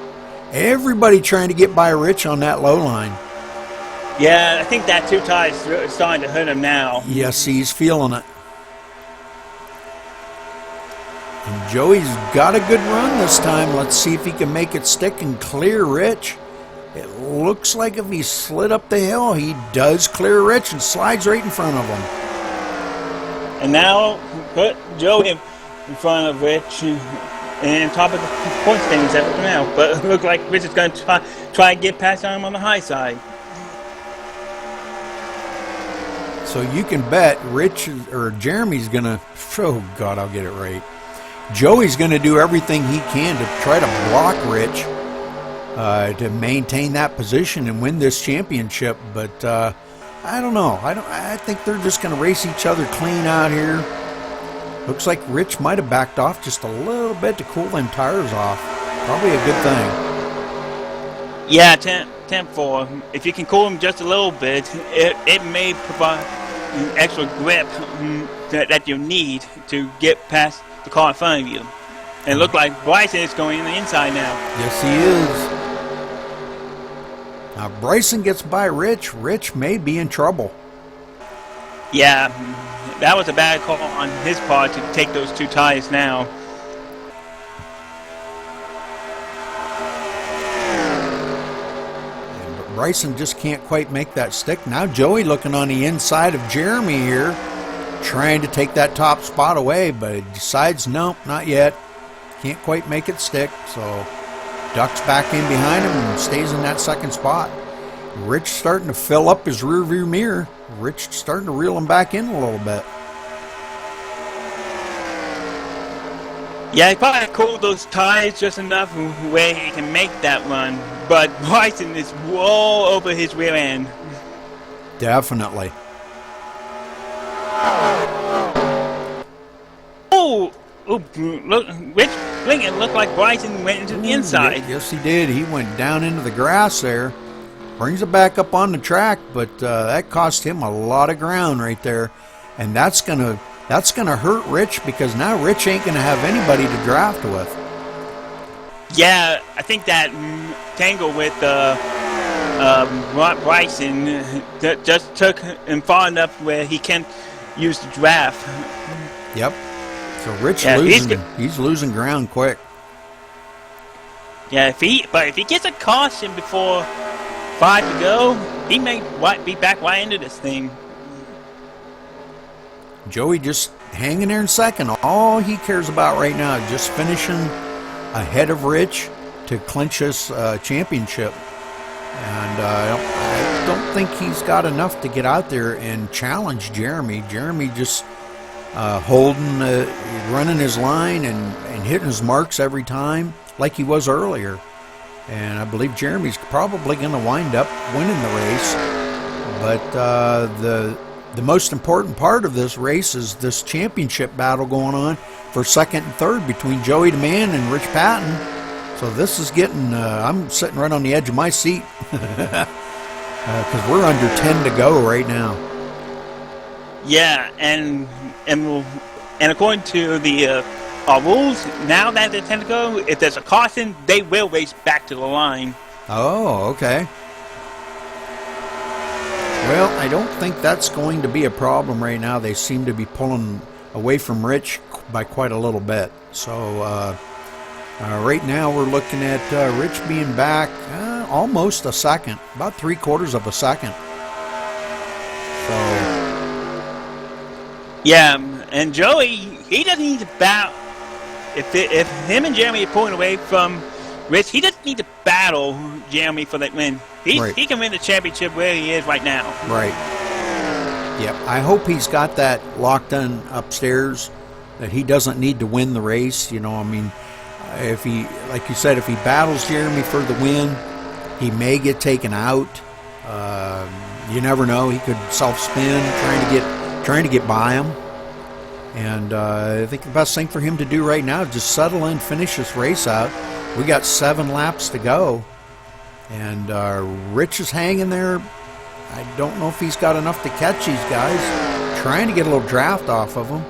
Everybody trying to get by Rich on that low line. Yeah, I think that 2 tires is starting to hurt him now. Yes, he's feeling it. And Joey's got a good run this time. Let's see if he can make it stick and clear Rich. It looks like if he slid up the hill, he does clear Rich and slides right in front of him. And now put Joey in front of Rich and top of the point standings as of now. But it looks like Rich is going to try and get past him on the high side. So you can bet Rich or Jeremy's going to, oh God, I'll get it right. Joey's going to do everything he can to try to block Rich to maintain that position and win this championship. But I don't know. I think they're just going to race each other clean out here. Looks like Rich might have backed off just a little bit to cool them tires off. Probably a good thing. Yeah, 10-4. If you can cool them just a little bit, it may provide extra grip that you need to get past the car in front of you. And it looked like Bryson is going in the inside now. Yes, he is. Now, Bryson gets by Rich. Rich may be in trouble. Yeah, that was a bad call on his part to take those 2 tires now. But Bryson just can't quite make that stick. Now Joey looking on the inside of Jeremy here, trying to take that top spot away, but he decides, nope, not yet. Can't quite make it stick, so ducks back in behind him and stays in that second spot. Rich starting to fill up his rear view mirror. Rich starting to reel him back in a little bit. Yeah, he probably cooled those tires just enough where he can make that run, but Bryson is all over his rear end. Definitely. Oh, look, Rich Blinken looked like Bryson went into the inside. Yes, he did. He went down into the grass there. Brings it back up on the track, but that cost him a lot of ground right there. And that's gonna hurt Rich, because now Rich ain't gonna have anybody to draft with. Yeah, I think that tangle with Bryson just took him far enough where he can't use the draft. Yep. So Rich he's losing ground quick. Yeah, if he gets a caution before 5 to go, he may be back right into this thing. Joey just hanging there in second. All he cares about right now is just finishing ahead of Rich to clinch this championship. And I don't think he's got enough to get out there and challenge Jeremy. Jeremy just running his line and hitting his marks every time like he was earlier. And I believe Jeremy's probably going to wind up winning the race. But the most important part of this race is this championship battle going on for second and third between Joey DeMann and Rich Patton. So this is getting, I'm sitting right on the edge of my seat because we're under 10 to go right now. Yeah, and according to the rules, now that they're 10 to go, if there's a caution, they will race back to the line. Oh, okay. Well, I don't think that's going to be a problem right now. They seem to be pulling away from Rich by quite a little bit. So right now we're looking at Rich being back almost a second, about 3/4 of a second. So yeah, and Joey, he doesn't need to battle. If him and Jeremy are pulling away from Rich, he doesn't need to battle Jeremy for that win. Right. He can win the championship where he is right now. Right. Yep. I hope he's got that locked in upstairs, that he doesn't need to win the race. You know, I mean, if he, like you said, if he battles Jeremy for the win, he may get taken out. You never know. He could self-spin, trying to get by him. And I think the best thing for him to do right now is just settle in, finish this race out. We got 7 laps to go. And Rich is hanging there. I don't know if he's got enough to catch these guys. Trying to get a little draft off of them.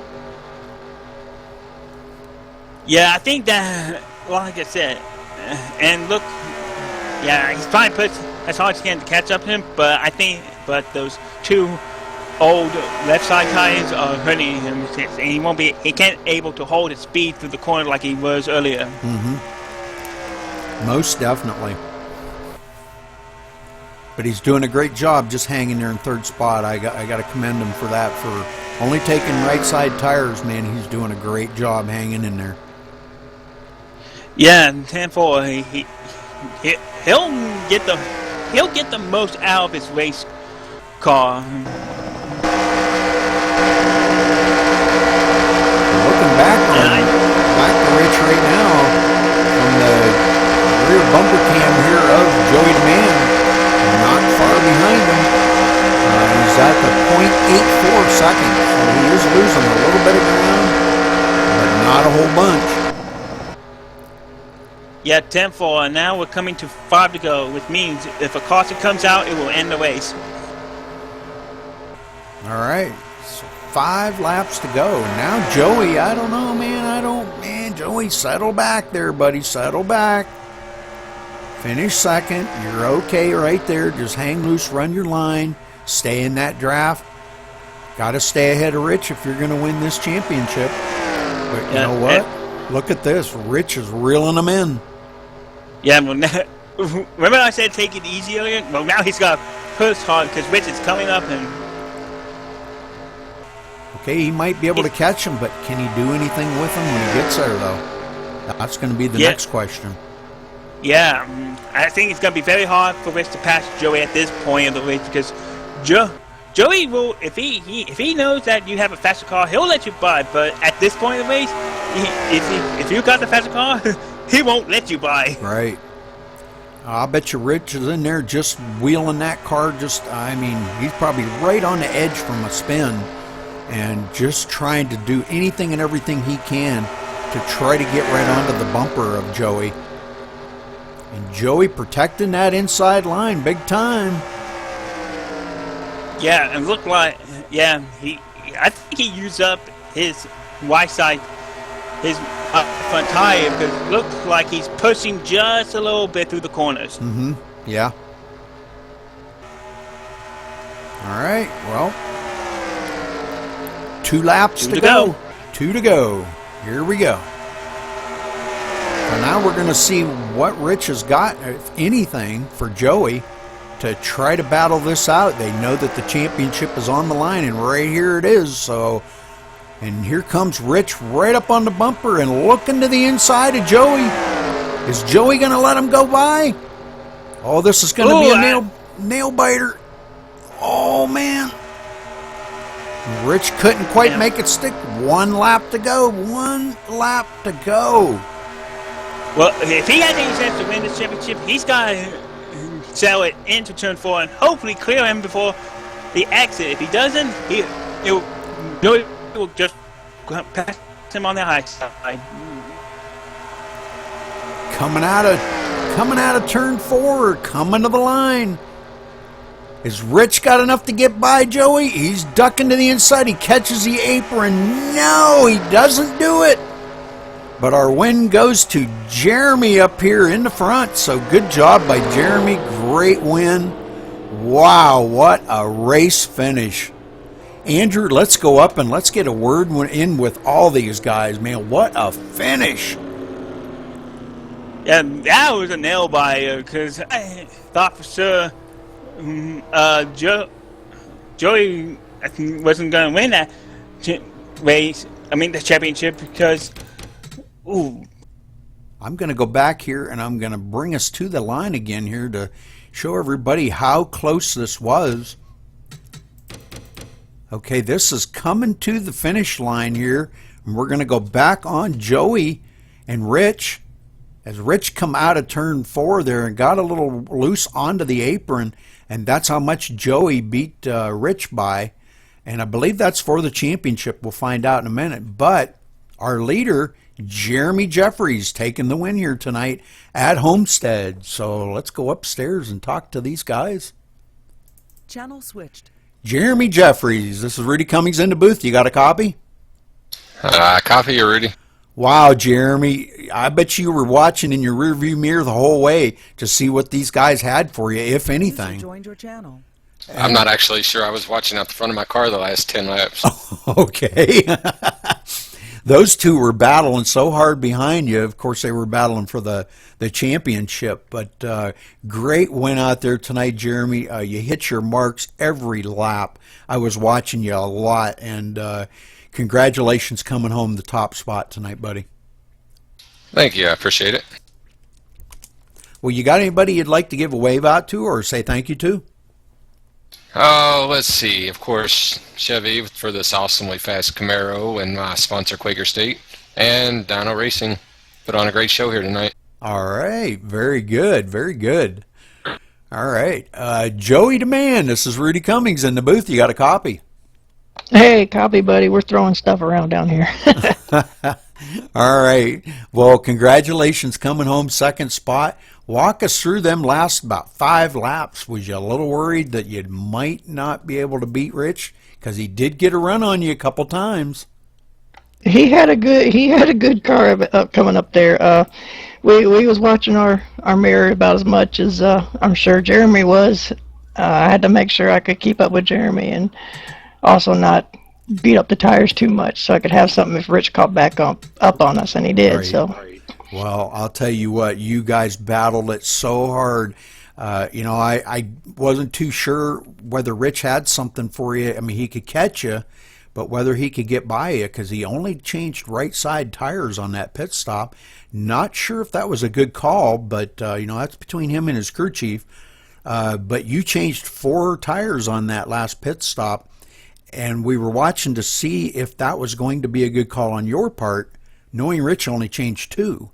Yeah, I think that, well, like I said, and look, yeah, he's probably put as hard as he can to catch up to him, but those 2 old left side tires are hurting him, and he can't able to hold his speed through the corner like he was earlier. Mm-hmm. Most definitely. But he's doing a great job just hanging there in 3rd spot. I got to commend him for that, for only taking right side tires, man. He's doing a great job hanging in there. Yeah, and 10-4, he'll get the most out of his race car. Looking back to Rich right now from the rear bumper cam here of Joey DeMann, not far behind him. He's at the 0.84 seconds, so he is losing a little bit of ground, but not a whole bunch. Yeah, 10-4, and now we're coming to 5 to go, which means if a caution comes out, it will end the race. All right, so 5 laps to go. Now Joey, I don't know, man. Joey, settle back there, buddy. Settle back. Finish 2nd. You're okay right there. Just hang loose, run your line, stay in that draft. Got to stay ahead of Rich if you're going to win this championship. But you know what? Look at this. Rich is reeling them in. Yeah, well, remember I said take it easy earlier? Well, now he's got to push hard because Rich is coming up and... Okay, he might be able to catch him, but can he do anything with him when he gets there, though? That's going to be the next question. Yeah, I think it's going to be very hard for Rich to pass Joey at this point of the race because Joey will, if he knows that you have a faster car, he'll let you by. But at this point of the race, if you got the faster car, he won't let you by. Right. I bet you Rich is in there just wheeling that car. He's probably right on the edge from a spin, and just trying to do anything and everything he can to try to get right onto the bumper of Joey. And Joey protecting that inside line big time. Yeah, and look like, I think he used up his right side, his front tire, because it looks like he's pushing just a little bit through the corners. Mm-hmm. Yeah. All right, well, 2 laps to go. 2 to go. Here we go. So now we're going to see what Rich has got, if anything, for Joey to try to battle this out. They know that the championship is on the line, and right here it is. So, and here comes Rich right up on the bumper and looking to the inside of Joey. Is Joey going to let him go by? Oh, this is going to be a nail biter. Oh, man. Rich couldn't quite make it stick. 1 lap to go. 1 lap to go. Well, if he has any chance to win this championship, he's got to sell it into turn 4 and hopefully clear him before the exit. If he doesn't, he'll just pass him on the high side. Coming out of turn 4, coming to the line. Is Rich got enough to get by Joey? He's ducking to the inside. He catches the apron. No, he doesn't do it. But our win goes to Jeremy up here in the front. So good job by Jeremy. Great win. Wow, what a race finish. Andrew, let's go up and let's get a word in with all these guys, man. What a finish. Yeah, that was a nail biter because I thought for sure Joey I think wasn't going to win that race. I mean the championship because I'm going to go back here and I'm going to bring us to the line again here to show everybody how close this was. Okay, this is coming to the finish line here, and we're going to go back on Joey and Rich. As Rich come out of turn 4 there and got a little loose onto the apron, and that's how much Joey beat Rich by. And I believe that's for the championship. We'll find out in a minute. But our leader, Jeremy Jeffries, taking the win here tonight at Homestead. So let's go upstairs and talk to these guys. Channel switched. Jeremy Jeffries, this is Rudy Cummings in the booth. You got a copy? Copy you, Rudy. Wow, Jeremy, I bet you were watching in your rearview mirror the whole way to see what these guys had for you, if User anything. joined your channel. I'm not actually sure. I was watching out the front of my car the last 10 laps. Okay. Those two were battling so hard behind you. Of course, they were battling for the championship. But great win out there tonight, Jeremy. You hit your marks every lap. I was watching you a lot, and congratulations coming home the top spot tonight, buddy. Thank you. I appreciate it. Well, you got anybody you'd like to give a wave out to or say thank you to? Oh, let's see. Of course, Chevy for this awesomely fast Camaro and my sponsor, Quaker State, and Dyno Racing. Put on a great show here tonight. All right. Very good. Very good. All right. Joey DeMann, this is Rudy Cummings in the booth. You got a copy? Hey, copy, buddy. We're throwing stuff around down here. All right. Well, congratulations coming home second spot. Walk us through them last about 5 laps. Was you a little worried that you might not be able to beat Rich? Because he did get a run on you a couple times. He had a good car coming up there. We was watching our mirror about as much as I'm sure Jeremy was. I had to make sure I could keep up with Jeremy and also not beat up the tires too much, so I could have something if Rich caught back up on us, and he did. Right. So. Well, I'll tell you what, you guys battled it so hard. I wasn't too sure whether Rich had something for you. I mean, he could catch you, but whether he could get by you, because he only changed right side tires on that pit stop. Not sure if that was a good call, but that's between him and his crew chief. But you changed 4 tires on that last pit stop, and we were watching to see if that was going to be a good call on your part, knowing Rich only changed 2.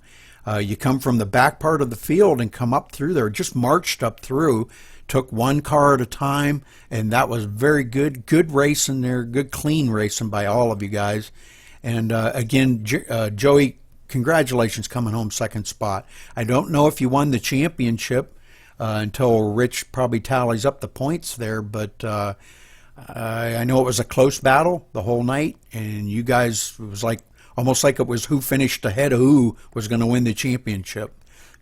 You come from the back part of the field and come up through there, just marched up through, took 1 car at a time, and that was very good racing there, good clean racing by all of you guys. And again, Joey, congratulations coming home second spot. I don't know if you won the championship until Rich probably tallies up the points there, but I know it was a close battle the whole night, and you guys, it was almost like it was who finished ahead of who was going to win the championship.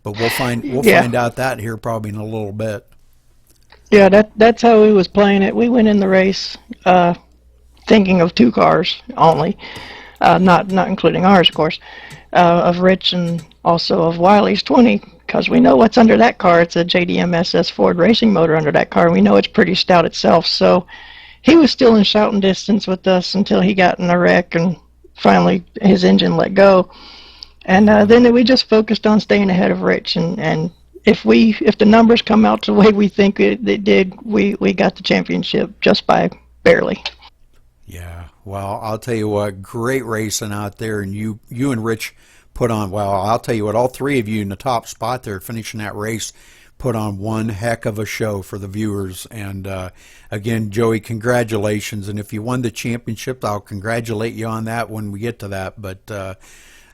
But we'll find out that here probably in a little bit. Yeah, that's how we was playing it. We went in the race thinking of 2 cars only, not including ours, of course, of Rich and also of Wiley's 20, because we know what's under that car. It's a JDM SS Ford racing motor under that car. We know it's pretty stout itself. So he was still in shouting distance with us until he got in a wreck and finally his engine let go. And then we just focused on staying ahead of Rich, and if the numbers come out the way we think it did, we got the championship just by barely. Yeah, well, I'll tell you what, great racing out there, and you and Rich put on, well, I'll tell you what, all 3 of you in the top spot there finishing that race put on one heck of a show for the viewers. And again, Joey, congratulations, and if you won the championship, I'll congratulate you on that when we get to that. But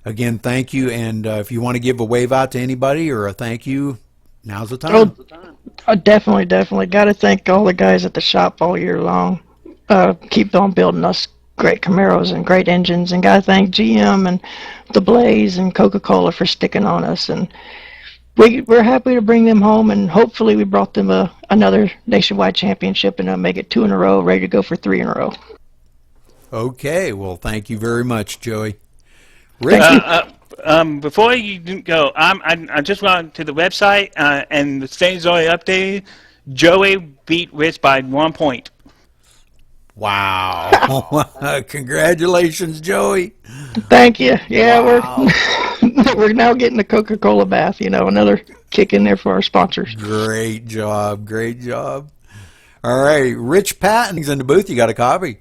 again, thank you, and if you want to give a wave out to anybody or a thank you, Now's the time. Definitely, definitely. Got to thank all the guys at the shop all year long. Keep on building us great Camaros and great engines, and got to thank GM and the Blaze and Coca-Cola for sticking on us. And we're happy to bring them home, and hopefully we brought them another nationwide championship, and make it 2 in a row, ready to go for 3 in a row. Okay, well, thank you very much, Joey. Before you go, I just went to the website, and the state's already updated. Joey beat Rich by 1 point. Wow. Congratulations, Joey. Thank you. Yeah, Wow. we're now getting the Coca-Cola bath, another kick in there for our sponsors. Great job. Great job. All right, Rich Patton's in the booth. You got a copy?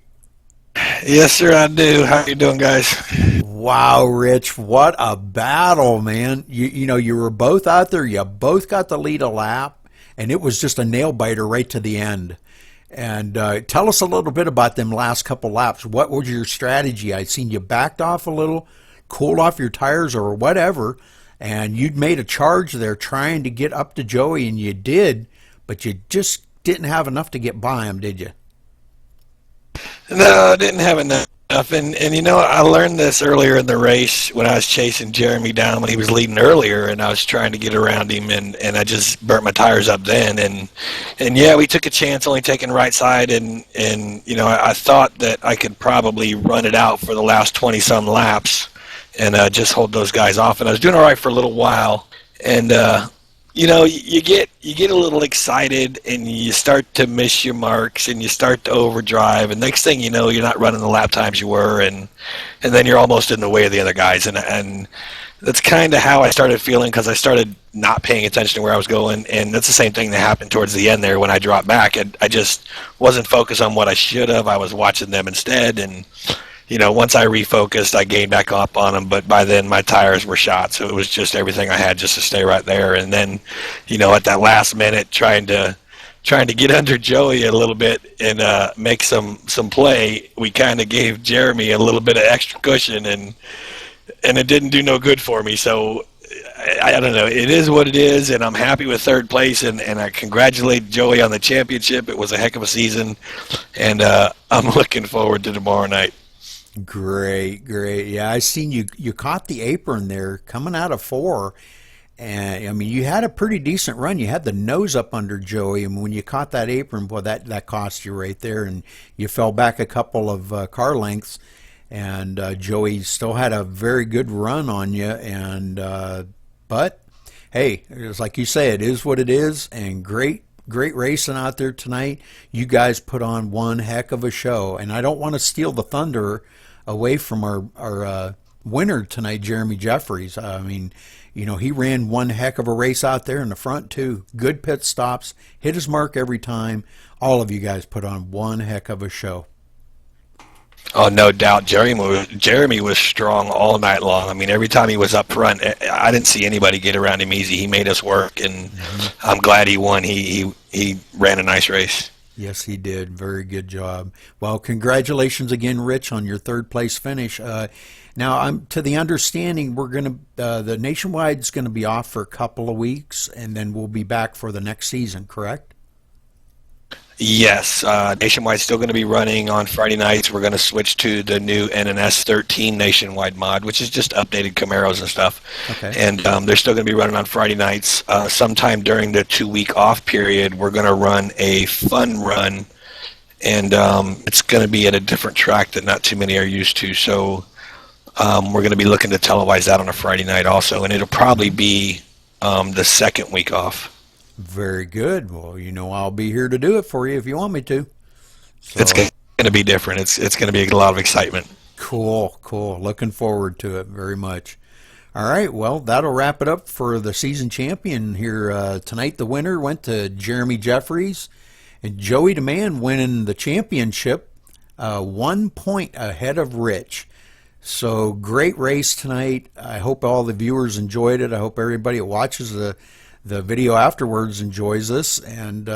Yes, sir, I do. How you doing, guys? Wow, Rich, what a battle, man. You were both out there. You both got the lead a lap, and it was just a nail-biter right to the end. And tell us a little bit about them last couple laps. What was your strategy? I'd seen you backed off a little, cooled off your tires or whatever, and you'd made a charge there trying to get up to Joey, and you did, but you just didn't have enough to get by him, did you? No, I didn't have enough. And I learned this earlier in the race when I was chasing Jeremy down when he was leading earlier, and I was trying to get around him, and I just burnt my tires up then. And yeah, we took a chance only taking right side, and I thought that I could probably run it out for the last 20-some laps and just hold those guys off. And I was doing all right for a little while, and you get a little excited, and you start to miss your marks, and you start to overdrive, and next thing you know, you're not running the lap times you were, and then you're almost in the way of the other guys, and that's kind of how I started feeling, because I started not paying attention to where I was going, and that's the same thing that happened towards the end there when I dropped back. And I just wasn't focused on what I should have. I was watching them instead, and once I refocused, I gained back up on them, but by then my tires were shot, so it was just everything I had just to stay right there. And then, at that last minute, trying to get under Joey a little bit and make some play, we kind of gave Jeremy a little bit of extra cushion, and it didn't do no good for me. So I don't know. It is what it is, and I'm happy with third place, and I congratulate Joey on the championship. It was a heck of a season, and I'm looking forward to tomorrow night. Great. Yeah, I seen you caught the apron there coming out of 4. And, I mean, you had a pretty decent run. You had the nose up under Joey, and when you caught that apron, boy, that cost you right there. And you fell back a couple of car lengths, and Joey still had a very good run on you. And but, hey, it's like you say, it is what it is, and great racing out there tonight. You guys put on one heck of a show, and I don't want to steal the thunder away from our winner tonight, Jeremy Jeffries. I mean, he ran one heck of a race out there in the front too. Good pit stops, hit his mark every time. All of you guys put on one heck of a show. Oh, no doubt. Jeremy was strong all night long. I mean, every time he was up front, I didn't see anybody get around him easy. He made us work, and I'm glad he won. He ran a nice race. Yes, he did. Very good job. Well, congratulations again, Rich, on your third place finish. Now, I'm to the understanding the Nationwide's going to be off for a couple of weeks, and then we'll be back for the next season, correct? Yes, Nationwide's still going to be running on Friday nights. We're going to switch to the new NNS 13 Nationwide mod, which is just updated Camaros and stuff. Okay. And they're still going to be running on Friday nights. Sometime during the 2-week off period, we're going to run a fun run, and it's going to be at a different track that not too many are used to. So we're going to be looking to televise that on a Friday night also, and it'll probably be the second week off. Very good. Well, I'll be here to do it for you if you want me to. So, it's going to be different. It's going to be a lot of excitement. Cool. Looking forward to it very much. All right, well, that'll wrap it up for the season champion here tonight. The winner went to Jeremy Jeffries, and Joey DeMann winning the championship 1 point ahead of Rich. So great race tonight. I hope all the viewers enjoyed it. I hope everybody that watches the video afterwards enjoys this, and